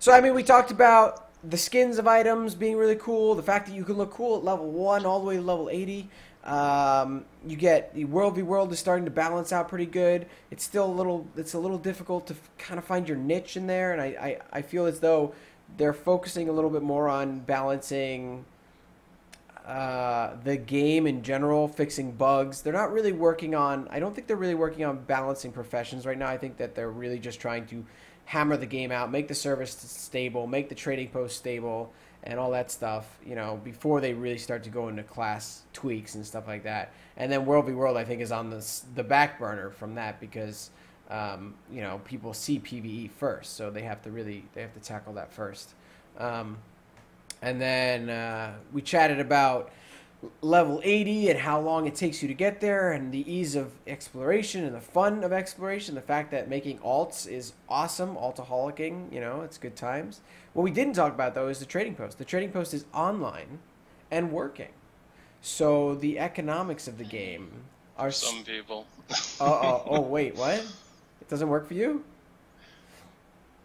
So I mean, we talked about the skins of items being really cool. The fact that you can look cool at level 1 all the way to level 80. You get the World v World is starting to balance out pretty good. It's still a little difficult to kind of find your niche in there, and I feel as though they're focusing a little bit more on balancing the game in general, fixing bugs. They're not really working on. I don't think they're really working on balancing professions right now. I think that they're really just trying to hammer the game out, make the service stable, make the trading post stable, and all that stuff. Before they really start to go into class tweaks and stuff like that. And then World v World, I think, is on the back burner from that because people see PvE first, so they have to tackle that first. And then we chatted about level 80 and how long it takes you to get there and the ease of exploration and the fun of exploration. The fact that making alts is awesome, altaholicing, it's good times. What we didn't talk about, though, is the trading post. The trading post is online and working. So the economics of the game are... Some people. Oh, wait, what? It doesn't work for you?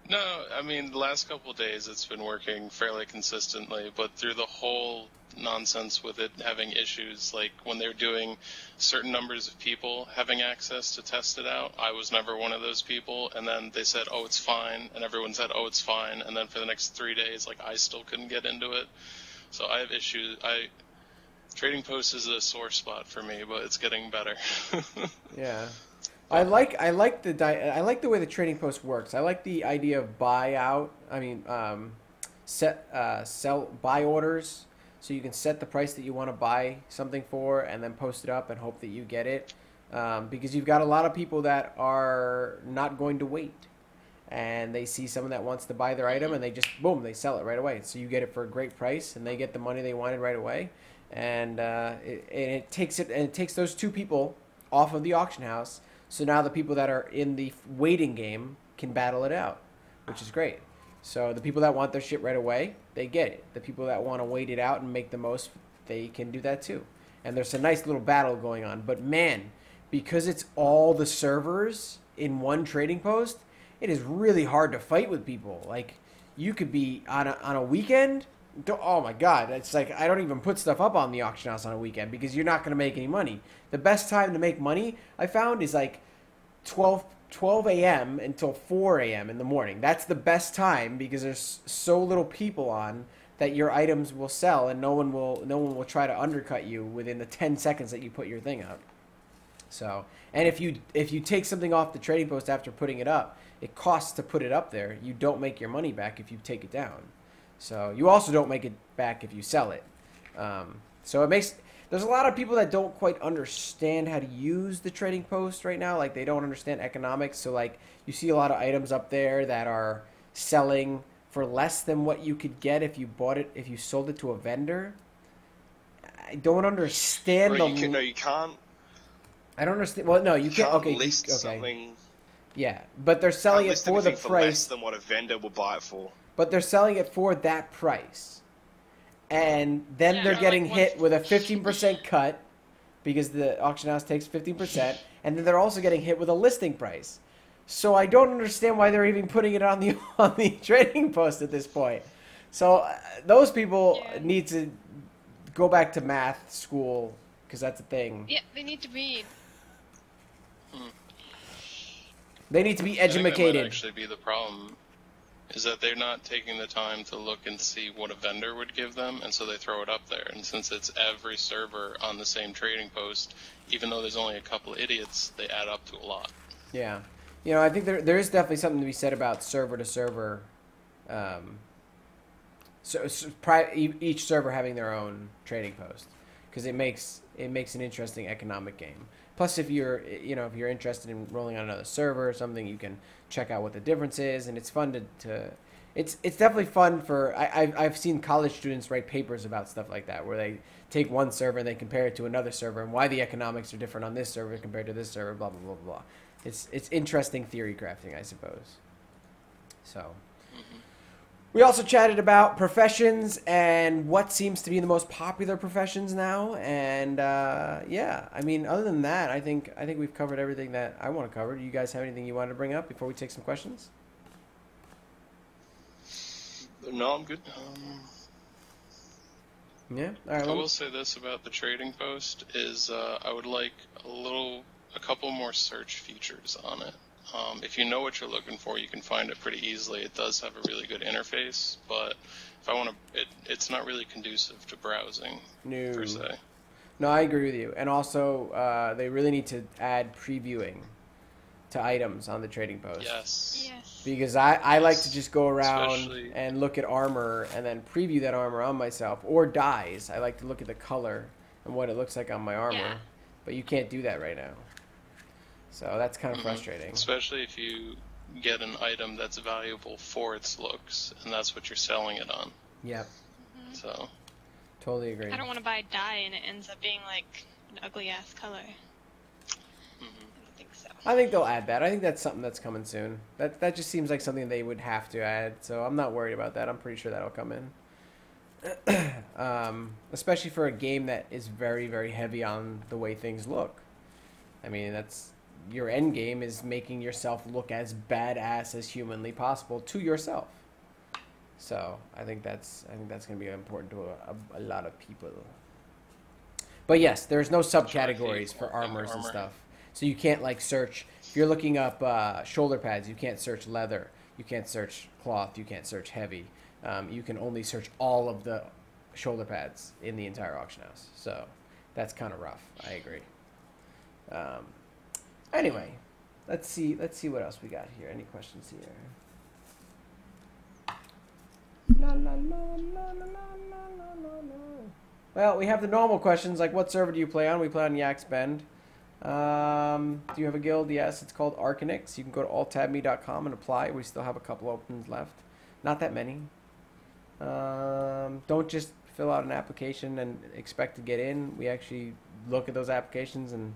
No, I mean, the last couple of days it's been working fairly consistently, but through the whole nonsense with it having issues, like when they're doing certain numbers of people having access to test it out, I was never one of those people, and then they said, oh, it's fine, and everyone said, oh, it's fine, and then for the next 3 days, I still couldn't get into it. So I have issues. Trading Post is a sore spot for me, but it's getting better. Yeah. I like the way the trading post works. I like the idea of buy orders, so you can set the price that you want to buy something for and then post it up and hope that you get it. Because you've got a lot of people that are not going to wait, and they see someone that wants to buy their item and they just boom, they sell it right away. So you get it for a great price and they get the money they wanted right away. And it takes those two people off of the auction house. So now the people that are in the waiting game can battle it out, which is great. So the people that want their shit right away, they get it. The people that want to wait it out and make the most, they can do that too. And there's a nice little battle going on. But man, because it's all the servers in one trading post, it is really hard to fight with people. Like, you could be on a weekend. Oh my God, it's like I don't even put stuff up on the auction house on a weekend because you're not going to make any money. The best time to make money, I found, is like 12 a.m. until 4 a.m. in the morning. That's the best time because there's so little people on that your items will sell and no one will try to undercut you within the 10 seconds that you put your thing up. So, and if you take something off the trading post after putting it up, it costs to put it up there. You don't make your money back if you take it down. So you also don't make it back if you sell it. So there's a lot of people that don't quite understand how to use the trading post right now. Like, they don't understand economics. So like, you see a lot of items up there that are selling for less than what you could get if you sold it to a vendor. I don't understand. No, you can't. I don't understand. Well, no, you can't. Okay, list something. Yeah, but they're selling it for the price. For less than what a vendor will buy it for. But they're selling it for that price. And then they're getting hit with a 15% cut because the auction house takes 15%. And then they're also getting hit with a listing price. So I don't understand why they're even putting it on the trading post at this point. So those people need to go back to math school because that's a thing. Yeah, they need to read. They need to be I think that educated. might actually be the problem. Is that they're not taking the time to look and see what a vendor would give them, and so they throw it up there. And since it's every server on the same trading post, even though there's only a couple idiots, they add up to a lot. Yeah. I think there is definitely something to be said about server to server. Each server having their own trading post, because it makes an interesting economic game. Plus, if you're interested in rolling on another server or something, you can check out what the difference is, and it's fun to it's definitely fun for. I've seen college students write papers about stuff like that, where they take one server and they compare it to another server and why the economics are different on this server compared to this server. Blah blah blah blah. It's interesting theory crafting, I suppose. So. We also chatted about professions and what seems to be the most popular professions now, and I mean, other than that, I think we've covered everything that I want to cover. Do you guys have anything you wanted to bring up before we take some questions? No, I'm good. Yeah. All right. I will say this about the trading post is I would like a couple more search features on it. If you know what you're looking for, you can find it pretty easily. It does have a really good interface, but if I want to, it's not really conducive to browsing No. per se. No, I agree with you. And also, they really need to add previewing to items on the trading post. Yes. Yes. Because I like to just go around Especially- and look at armor and then preview that armor on myself. Or dyes. I like to look at the color and what it looks like on my armor. Yeah. But you can't do that right now. So that's kind of frustrating. Especially if you get an item that's valuable for its looks, and that's what you're selling it on. Yep. So, Totally agree. I don't want to buy a dye and it ends up being like an ugly ass color. mhm. I don't think so. I think they'll add that. I think that's something that's coming soon. That just seems like something they would have to add. So I'm not worried about that. I'm pretty sure that'll come in. Especially for a game that is very, very heavy on the way things look. I mean, that's your end game is making yourself look as badass as humanly possible to yourself. So I think that's going to be important to a lot of people. But yes, there's no subcategories for armors and stuff. So you can't like search. If you're looking up shoulder pads, you can't search leather. You can't search cloth. You can't search heavy. You can only search all of the shoulder pads in the entire auction house. So that's kind of rough. I agree. Anyway, let's see what else we got here. Any questions here? La, la, la, la, la, la, la, la. Well, we have the normal questions like what server do you play on? We play on Yak's Bend. Do you have a guild? Yes, it's called Arcanix. You can go to alttabme.com and apply. We still have a couple openings left. Not that many. Don't just fill out an application and expect to get in. We actually look at those applications and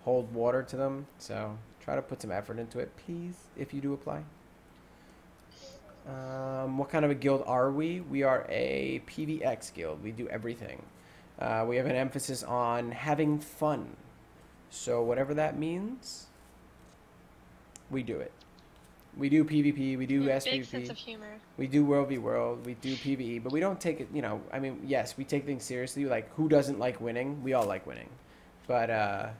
hold water to them. So try to put some effort into it, please, if you do apply. What kind of a guild are we? We are a PvX guild. We do everything. We have an emphasis on having fun. So whatever that means, we do it. We do PvP, we do Big SPVP, sense of humor. we do World v World, we do PvE, but we don't take it, I mean, yes, we take things seriously. Like, who doesn't like winning? We all like winning. But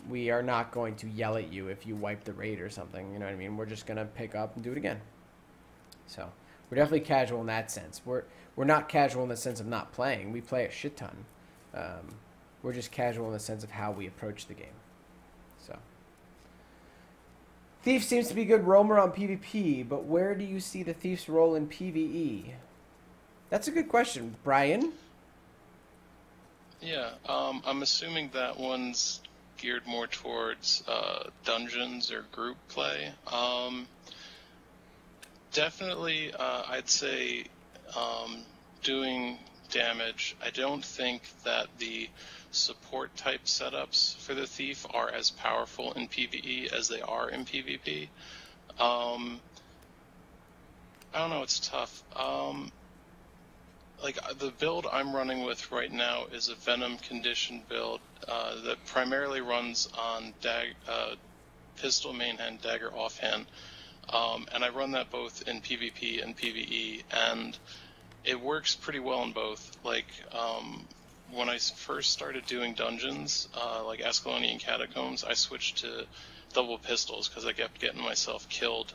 we are not going to yell at you if you wipe the raid or something, you know what I mean? We're just going to pick up and do it again. So, we're definitely casual in that sense. We're not casual in the sense of not playing. We play a shit ton. We're just casual in the sense of how we approach the game. So, Thief seems to be a good roamer on PvP, but where do you see the Thief's role in PvE? That's a good question, Brian. Yeah, I'm assuming that one's geared more towards dungeons or group play. Definitely, I'd say doing damage. I don't think that the support type setups for the Thief are as powerful in PvE as they are in PvP. I don't know, it's tough. Like, the build I'm running with right now is a Venom condition build that primarily runs on pistol main hand, dagger offhand. And I run that both in PvP and PvE, and it works pretty well in both. Like, when I first started doing dungeons, like Ascalonian Catacombs, I switched to double pistols because I kept getting myself killed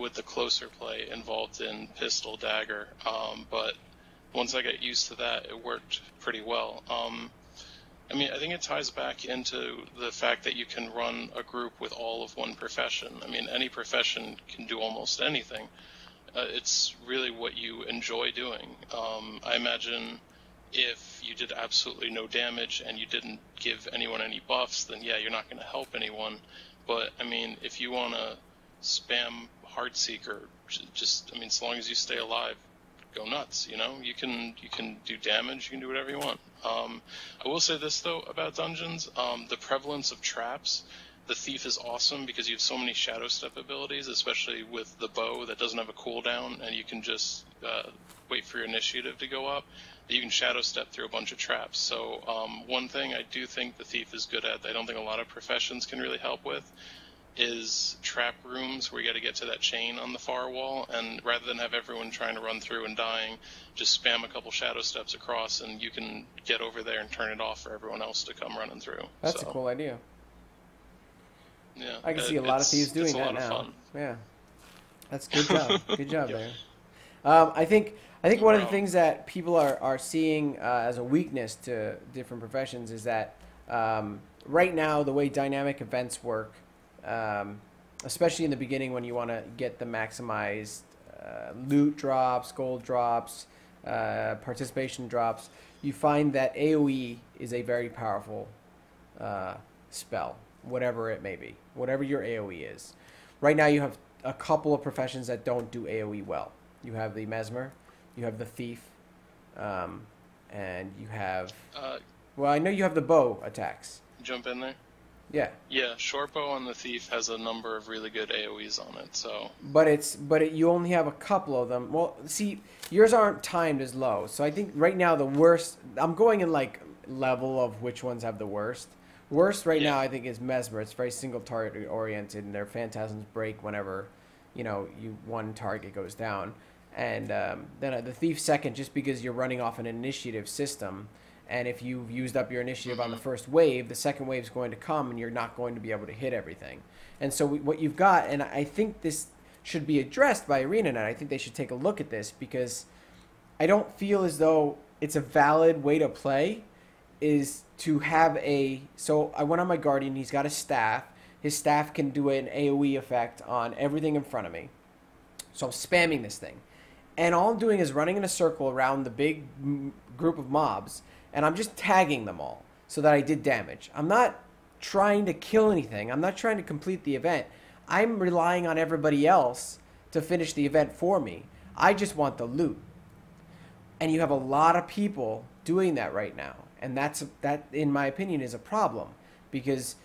with the closer play involved in pistol dagger. But once I got used to that, it worked pretty well. I mean, I think it ties back into the fact that you can run a group with all of one profession. I mean, any profession can do almost anything. It's really what you enjoy doing. I imagine if you did absolutely no damage and you didn't give anyone any buffs, then yeah, you're not going to help anyone. But, I mean, if you want to spam Heartseeker, just, I mean, as long as you stay alive, go nuts, you know? You can do damage, you can do whatever you want. I will say this, though, about dungeons. The prevalence of traps. The Thief is awesome because you have so many shadow step abilities, especially with the bow that doesn't have a cooldown, and you can just wait for your initiative to go up. You can shadow step through a bunch of traps. So one thing I do think the Thief is good at that I don't think a lot of professions can really help with is trap rooms where you got to get to that chain on the far wall, and rather than have everyone trying to run through and dying, just spam a couple shadow steps across and you can get over there and turn it off for everyone else to come running through. That's a cool idea. Yeah, I can see a lot of thieves doing that now. Fun. Yeah, that's good job. Good job Yep. there. I think one of the things that people are seeing as a weakness to different professions is that right now the way dynamic events work, especially in the beginning when you want to get the maximized loot drops, gold drops, participation drops, you find that AoE is a very powerful spell, whatever it may be, whatever your AoE is. Right now you have a couple of professions that don't do AoE well. You have the Mesmer, you have the Thief, and you have... well, I know you have the bow attacks. Jump in there? Yeah. Yeah, Shortbow on the Thief has a number of really good AoEs on it, so... But you only have a couple of them. Well, see, yours aren't timed as low, so I think right now the worst... I'm going in, like, level of which ones have the worst. Worst right now, I think, is Mesmer. It's very single target oriented, and their phantasms break whenever, one target goes down. And then the Thief second, just because you're running off an initiative system, and if you've used up your initiative on the first wave, the second wave is going to come, and you're not going to be able to hit everything. And so what you've got, and I think this should be addressed by ArenaNet. I think they should take a look at this, because I don't feel as though it's a valid way to play is to have so I went on my Guardian, he's got a staff. His staff can do an AoE effect on everything in front of me. So I'm spamming this thing. And all I'm doing is running in a circle around the big group of mobs, and I'm just tagging them all so that I did damage. I'm not trying to kill anything. I'm not trying to complete the event. I'm relying on everybody else to finish the event for me. I just want the loot. And you have a lot of people doing that right now. And that, in my opinion, is a problem, because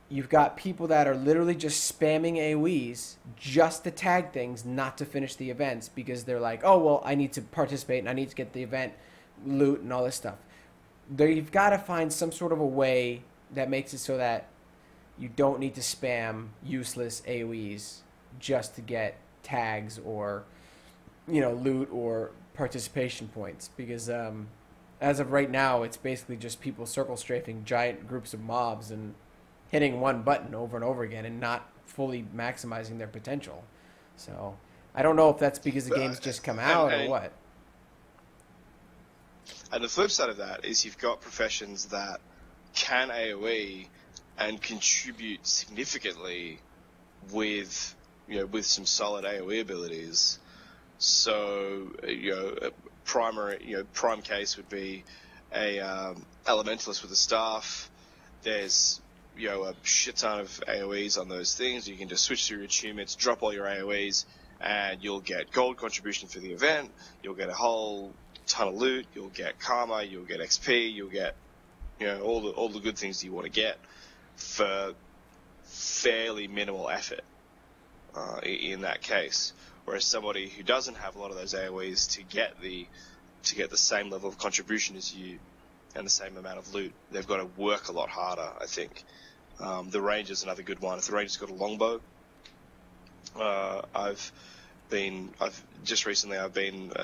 you've got people that are literally just spamming AoEs just to tag things, not to finish the events, because they're like, oh, well, I need to participate and I need to get the event loot and all this stuff. You've got to find some sort of a way that makes it so that you don't need to spam useless AoEs just to get tags or, loot or participation points, because as of right now, it's basically just people circle strafing giant groups of mobs and hitting one button over and over again and not fully maximizing their potential. So I don't know if that's because the game's just come out or what. And the flip side of that is you've got professions that can AoE and contribute significantly with some solid AoE abilities. So prime case would be a elementalist with a staff. There's a shit ton of AoEs on those things. You can just switch through your attunements, drop all your AoEs, and you'll get gold contribution for the event. You'll get a whole ton of loot. You'll get karma. You'll get XP. You'll get all the good things you want to get for fairly minimal effort in that case. Whereas somebody who doesn't have a lot of those AoEs to get the same level of contribution as you and the same amount of loot, they've got to work a lot harder, I think. The Ranger's another good one. If the Ranger's got a longbow, I've been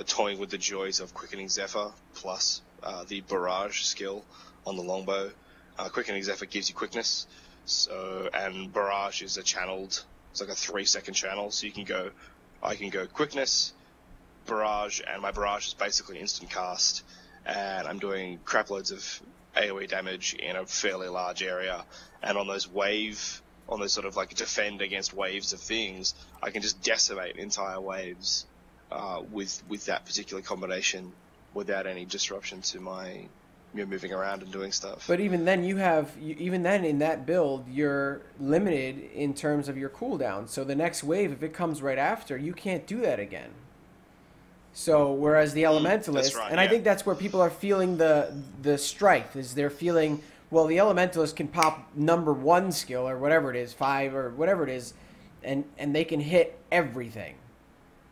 toying with the joys of Quickening Zephyr plus the Barrage skill on the longbow. Quickening Zephyr gives you quickness, and Barrage is it's like a 3-second channel, so I can go quickness, barrage, and my barrage is basically instant cast, and I'm doing crap loads of AoE damage in a fairly large area, and on those sort of like defend against waves of things, I can just decimate entire waves with that particular combination without any disruption to my moving around and doing stuff. But even then, even then in that build, you're limited in terms of your cooldown. So the next wave, if it comes right after, you can't do that again. So whereas the Elementalist, I think that's where people are feeling the strife, is they're feeling, well, the Elementalist can pop number 1 skill or whatever it is, 5 or whatever it is, and they can hit everything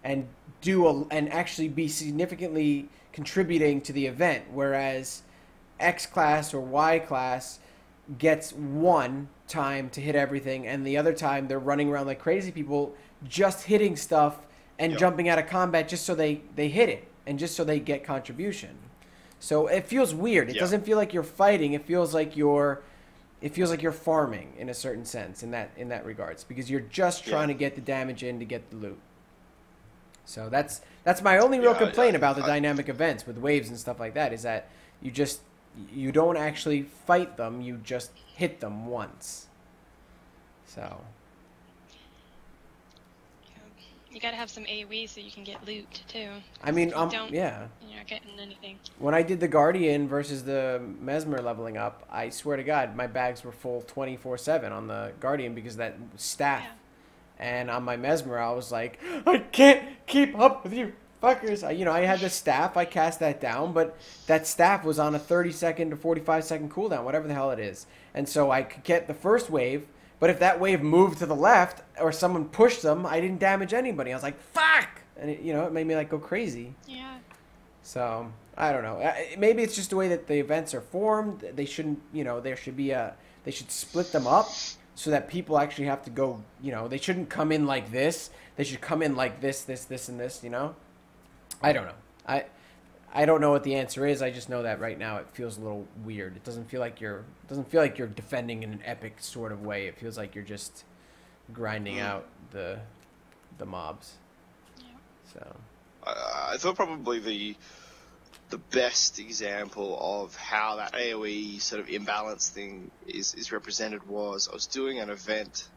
and and actually be significantly contributing to the event, whereas X class or Y class gets 1 time to hit everything, and the other time they're running around like crazy people just hitting stuff and jumping out of combat just so they hit it and just so they get contribution. So it feels weird. It doesn't feel like you're fighting. It feels like you're it feels like you're farming in a certain sense in that regards, because you're just trying to get the damage in to get the loot. So that's my only real complaint about the dynamic events with waves and stuff like that, is that you don't actually fight them, you just hit them once. So you gotta have some AoE so you can get loot too. I mean, yeah. You're not getting anything. When I did the Guardian versus the Mesmer leveling up, I swear to God, my bags were full 24/7 on the Guardian because of that staff. Yeah. And on my Mesmer, I was like, I can't keep up with you fuckers. I had the staff, I cast that down, but that staff was on a 30-second to 45-second cooldown, whatever the hell it is. And so I could get the first wave, but if that wave moved to the left or someone pushed them, I didn't damage anybody. I was like, fuck! And it made me like go crazy. Yeah. So, I don't know. Maybe it's just the way that the events are formed. They shouldn't, there should be they should split them up so that people actually have to go, they shouldn't come in like this. They should come in like this, and this, I don't know. I don't know what the answer is. I just know that right now it feels a little weird. It doesn't feel like you're defending in an epic sort of way. It feels like you're just grinding out the mobs. Yeah. So I thought probably the best example of how that AoE sort of imbalance thing is represented was I was doing an event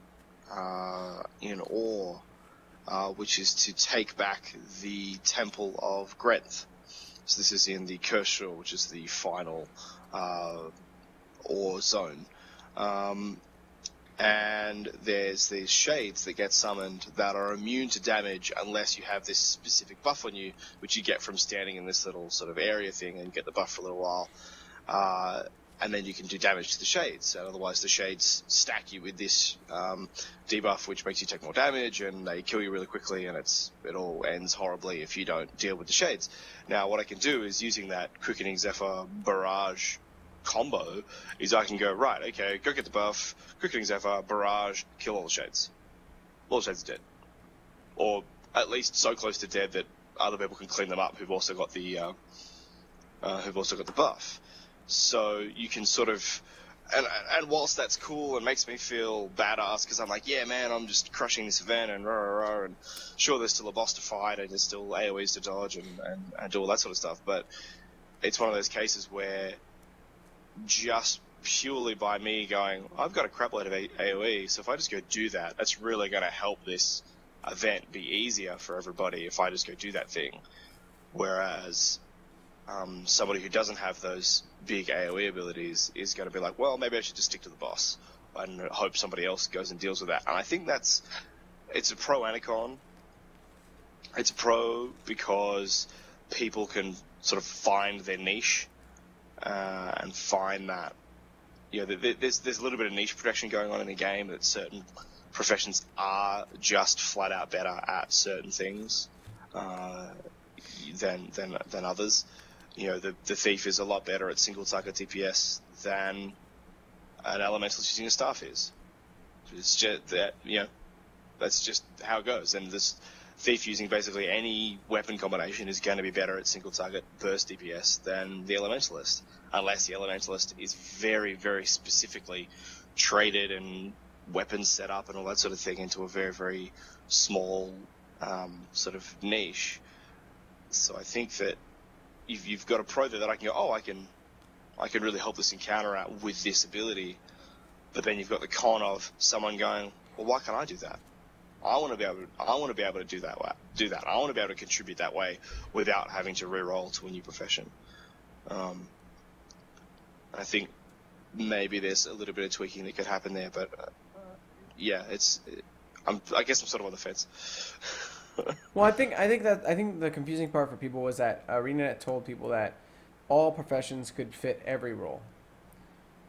in Ore, which is to take back the Temple of Grenth. So this is in the Kershur, which is the final ore zone. And there's these shades that get summoned that are immune to damage unless you have this specific buff on you, which you get from standing in this little sort of area thing and get the buff for a little while. And then you can do damage to the shades. And otherwise the shades stack you with this debuff, which makes you take more damage, and they kill you really quickly, and it all ends horribly if you don't deal with the shades. Now, what I can do is, using that Quickening Zephyr Barrage combo, is I can go, right, okay, go get the buff, Quickening Zephyr, Barrage, kill all the shades. All the shades are dead. Or at least so close to dead that other people can clean them up who've also got the buff. So you can sort of, and whilst that's cool and makes me feel badass because I'm like, yeah, man, I'm just crushing this event and and sure, there's still a boss to fight and there's still AoEs to dodge and do all that sort of stuff. But it's one of those cases where just purely by me going, I've got a crap load of AoE, so if I just go do that, that's really going to help this event be easier for everybody if I just go do that thing. Whereas somebody who doesn't have those big AoE abilities is going to be like, well, maybe I should just stick to the boss and hope somebody else goes and deals with that. And I think it's a pro and a con. It's a pro because people can sort of find their niche and find that, there's a little bit of niche protection going on in the game, that certain professions are just flat out better at certain things than others. The thief is a lot better at single target DPS than an elementalist using a staff is. It's just that, that's just how it goes. And this thief using basically any weapon combination is going to be better at single target burst DPS than the elementalist, unless the elementalist is very, very specifically traded and weapons set up and all that sort of thing into a very, very small sort of niche. So I think that you've got a pro there that I can go, I can really help this encounter out with this ability. But then you've got the con of someone going, well, why can't I do that? I want to be able to do that. I want to be able to contribute that way without having to re-roll to a new profession. I think maybe there's a little bit of tweaking that could happen there, but I guess I'm sort of on the fence. Well, I think the confusing part for people was that ArenaNet told people that all professions could fit every role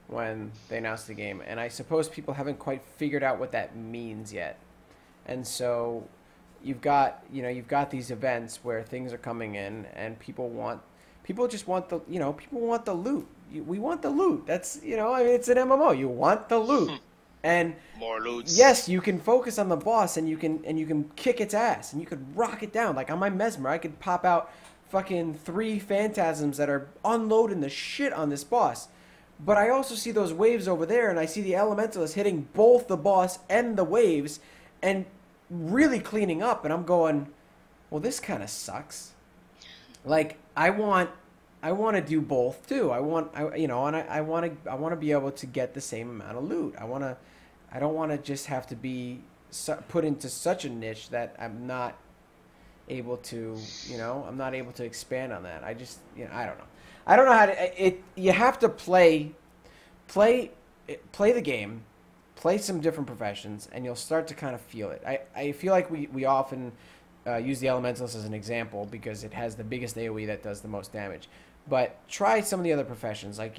when they announced the game, and I suppose people haven't quite figured out what that means yet. And so you've got these events where things are coming in, and people just want the loot. We want the loot. That's it's an MMO. You want the loot. And more loots. Yes, you can focus on the boss, and you can kick its ass, and you could rock it down. Like on my Mesmer, I could pop out fucking 3 phantasms that are unloading the shit on this boss. But I also see those waves over there, and I see the elementalist hitting both the boss and the waves and really cleaning up, and I'm going, well, this kind of sucks. Like, I want to do both too. I want to be able to get the same amount of loot. I don't want to just have to be put into such a niche that I'm not able to, I'm not able to expand on that. I just, I don't know. I don't know how to. You have to play the game, play some different professions, and you'll start to kind of feel it. I feel like we often use the Elementalist as an example because it has the biggest AoE that does the most damage. But try some of the other professions, like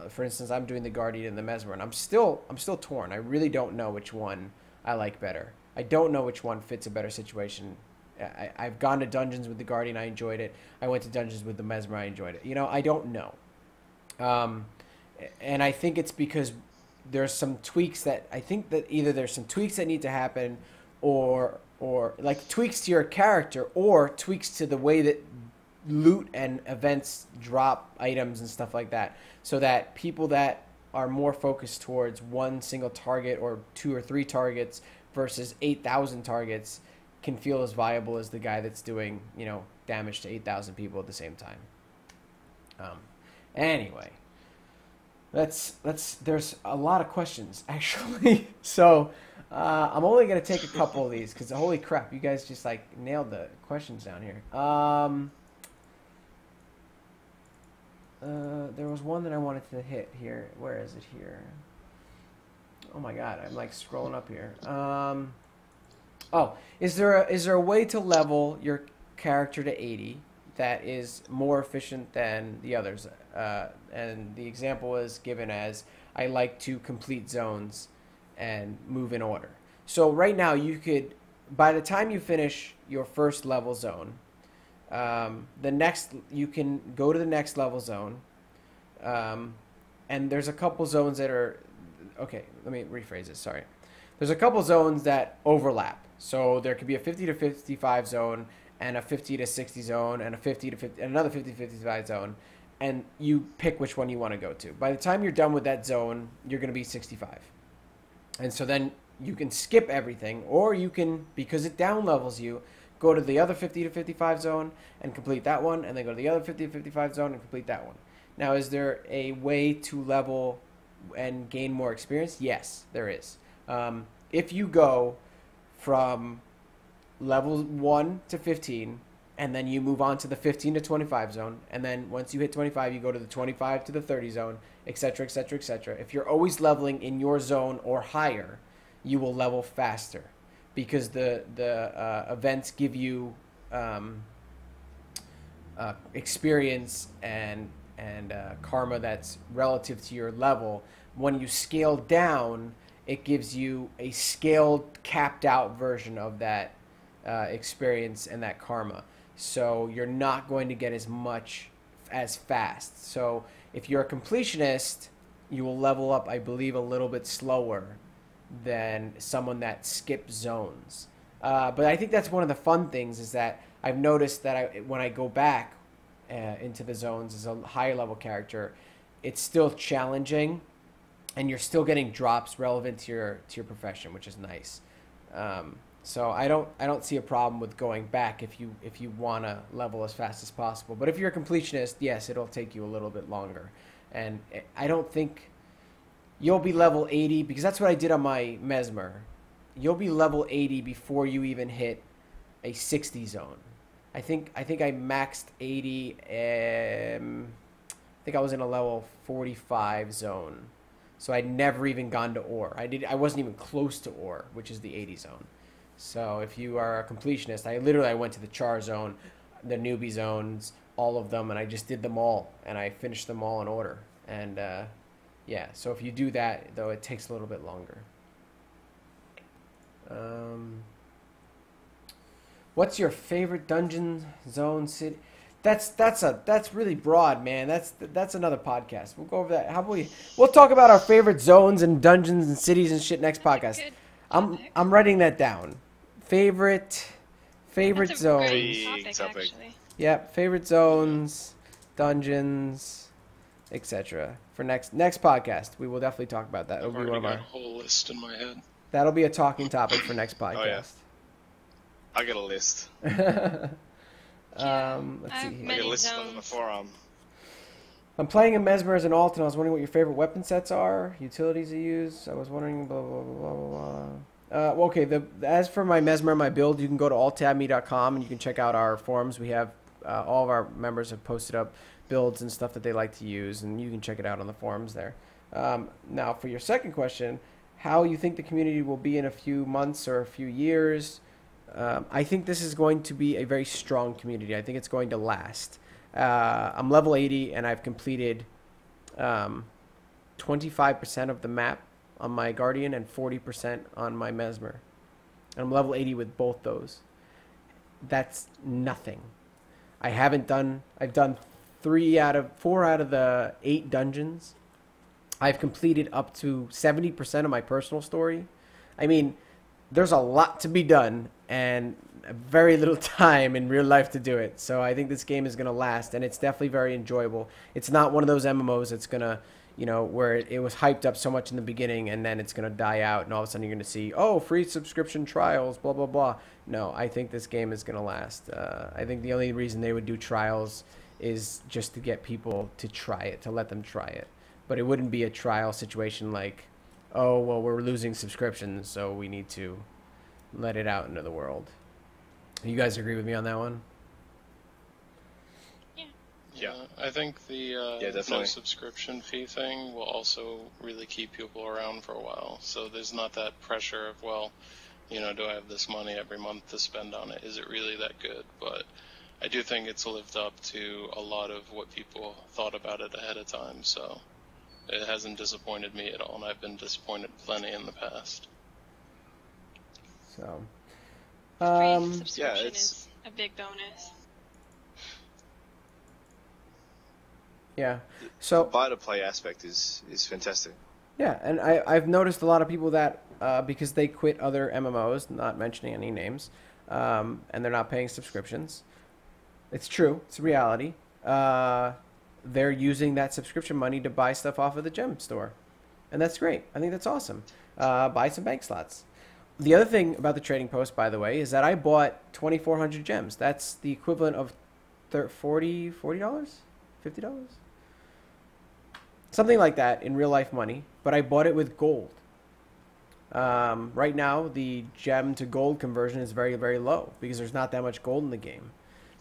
for instance, I'm doing the Guardian and the Mesmer, and I'm still torn. I really don't know which one I like better. I don't know which one fits a better situation. I've gone to dungeons with the Guardian, I enjoyed it. I went to dungeons with the Mesmer, I enjoyed it. I don't know. And I think it's because there's some tweaks that I think that either there's some tweaks that need to happen or like tweaks to your character or tweaks to the way that loot and events drop items and stuff like that, so that people that are more focused towards one single target or 2 or 3 targets versus 8,000 targets can feel as viable as the guy that's doing, damage to 8,000 people at the same time. Anyway, there's a lot of questions actually. So I'm only gonna take a couple of these because holy crap, you guys just like nailed the questions down here. There was one that I wanted to hit here. Where is it here? Oh my god, I'm like scrolling up here. Oh, is there a way to level your character to 80 that is more efficient than the others? And the example was given as I like to complete zones and move in order. So right now you could, by the time you finish your first level zone, you can go to the next level zone, and there's a couple zones that are, okay, let me rephrase this, sorry. There's a couple zones that overlap. So there could be a 50 to 55 zone and a 50 to 60 zone and a 50 to 50, and another 50 to 55 zone, and you pick which one you want to go to. By the time you're done with that zone, you're going to be 65. And so then you can skip everything, or you can, because it down levels you, go to the other 50 to 55 zone and complete that one, and then go to the other 50 to 55 zone and complete that one. Now, is there a way to level and gain more experience? Yes, there is. If you go from level 1 to 15, and then you move on to the 15 to 25 zone, and then once you hit 25, you go to the 25 to the 30 zone, etc., etc., etc. If you're always leveling in your zone or higher, you will level faster, because the events give you experience and karma that's relative to your level. When you scale down, it gives you a scaled, capped out version of that experience and that karma. So you're not going to get as much as fast. So if you're a completionist, you will level up, I believe, a little bit slower than someone that skips zones. But I think that's one of the fun things, is that I've noticed that when I go back into the zones as a higher level character, it's still challenging, and you're still getting drops relevant to your profession, which is nice. So I don't see a problem with going back if you want to level as fast as possible. But if you're a completionist, yes, it'll take you a little bit longer. And I don't think you'll be level 80, because that's what I did on my Mesmer. You'll be level 80 before you even hit a 60 zone. I think I maxed 80. I think I was in a level 45 zone. So I'd never even gone to ore. I wasn't even close to ore, which is the 80 zone. So if you are a completionist, I went to the char zone, the newbie zones, all of them, and I just did them all, and I finished them all in order. And yeah, so if you do that, though, it takes a little bit longer. What's your favorite dungeon zone city? That's really broad, man. That's another podcast. We'll go over that. We'll talk about our favorite zones and dungeons and cities and shit next podcast. I'm writing that down. Favorite zones. Topic. Yep, favorite zones, dungeons, etc. For next podcast, we will definitely talk about that. I've already got a whole list in my head. That'll be a talking topic for next podcast. Oh, yeah. I got a list. Let's see I here. got a list on the forum. I'm playing a Mesmer as an alt, and I was wondering what your favorite weapon sets are, utilities you use. I was wondering blah blah blah blah blah. Well, okay. As for my Mesmer, my build, you can go to alttabme.com and you can check out our forums. We have all of our members have posted up builds and stuff that they like to use, and you can check it out on the forums there. Now, for your second question, how you think the community will be in a few months or a few years? I think this is going to be a very strong community. I think it's going to last. I'm level 80, and I've completed 25% of the map on my Guardian and 40% on my Mesmer. And I'm level 80 with both those. That's nothing. I've done 4 out of the 8 dungeons. I've completed up to 70% of my personal story. I mean, there's a lot to be done and very little time in real life to do it. So I think this game is going to last, and it's definitely very enjoyable. It's not one of those MMOs that's going to, where it was hyped up so much in the beginning and then it's going to die out and all of a sudden you're going to see, oh, free subscription trials, blah, blah, blah. No, I think this game is going to last. I think the only reason they would do trials is just to get people to try it, to let them try it. But it wouldn't be a trial situation like, oh, well, we're losing subscriptions, so we need to let it out into the world. You guys agree with me on that one? Yeah, I think the no definitely. subscription fee thing will also really keep people around for a while. So there's not that pressure of, well, do I have this money every month to spend on it? Is it really that good? But I do think it's lived up to a lot of what people thought about it ahead of time. So it hasn't disappointed me at all, and I've been disappointed plenty in the past. So, Free subscription yeah, is a big bonus. yeah. The So, buy-to-play aspect is fantastic. yeah, and I've noticed a lot of people that, because they quit other MMOs, not mentioning any names, and they're not paying subscriptions. It's true. It's a reality. They're using that subscription money to buy stuff off of the gem store. And that's great. I think that's awesome. Buy some bank slots. The other thing about the trading post, by the way, is that I bought 2,400 gems. That's the equivalent of $40, $50? Something like that in real life money. But I bought it with gold. Right now, the gem to gold conversion is very, very low because there's not that much gold in the game.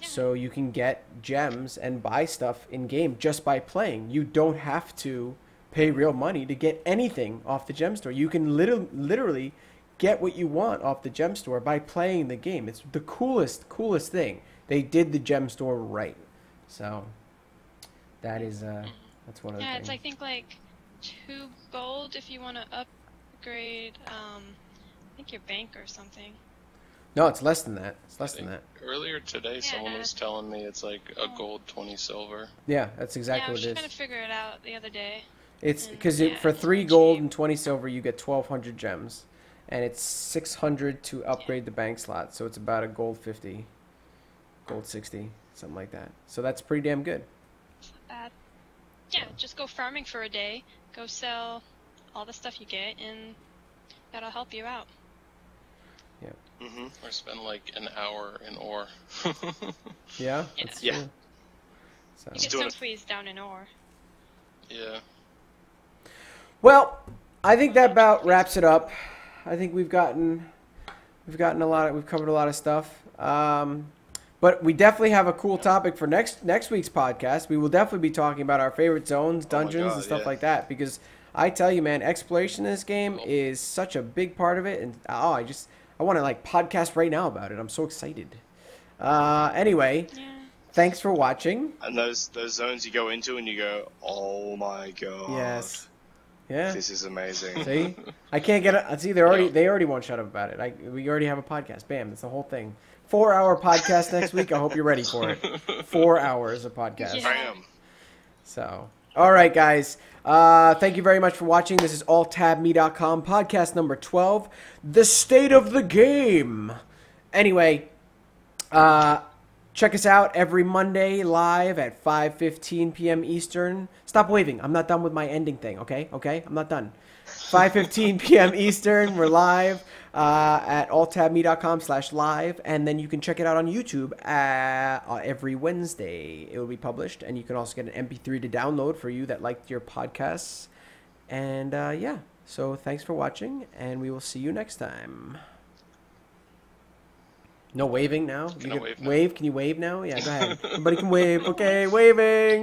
So you can get gems and buy stuff in game just by playing. You don't have to pay real money to get anything off the gem store. You can literally get what you want off the gem store by playing the game. It's the coolest thing. They did the gem store right. So that is that's one of the things. Yeah, it's I think like 2 gold if you want to upgrade I think your bank or something. No, it's less than that. It's less than that. Earlier today, someone was telling me it's like a gold, 20 silver. Yeah, that's exactly I what was it trying is. to figure it out the other day. It's And, because yeah, for it's 3 not gold cheap. and 20 silver, you get 1,200 gems, and it's 600 to upgrade the bank slot. So it's about a gold 50, gold 60, something like that. So that's pretty damn good. It's not bad. Yeah, just go farming for a day. Go sell all the stuff you get, and that'll help you out. Mm-hmm. Or spend like an hour in ore. Yeah. Yeah. That's Yeah. true. So. You get doing some it. freeze down in ore. Yeah. Well, I think that about wraps it up. I think we've gotten we've covered a lot of stuff. But we definitely have a cool topic for next week's podcast. We will definitely be talking about our favorite zones, dungeons, God, and stuff yeah. like that. Because I tell you, man, exploration in this game is such a big part of it, and I want to like podcast right now about it. I'm so excited. Anyway, Yeah. thanks for watching. And those zones you go into and you go, oh my god. Yes. Yeah. This is amazing. See, I can't get it. See, they already won't shut up about it. We already have a podcast. Bam, that's the whole thing. 4-hour podcast next week. I hope you're ready for it. 4 hours of podcast. Yeah. Bam. So, all right, guys. Thank you very much for watching. This is alttabme.com, podcast number 12, The State of the Game. Anyway, Check us out every Monday live at 5:15 p.m. Eastern. Stop waving. I'm not done with my ending thing, okay? Okay? I'm not done. 5:15 p.m. Eastern. We're live at alttabme.com/live. And then you can check it out on YouTube every Wednesday. It will be published. And you can also get an MP3 to download for you that liked your podcasts. And yeah, so thanks for watching. And we will see you next time. No waving now? Can I wave now? Wave? Can you wave now? Yeah, go ahead. Everybody can wave. Okay, waving.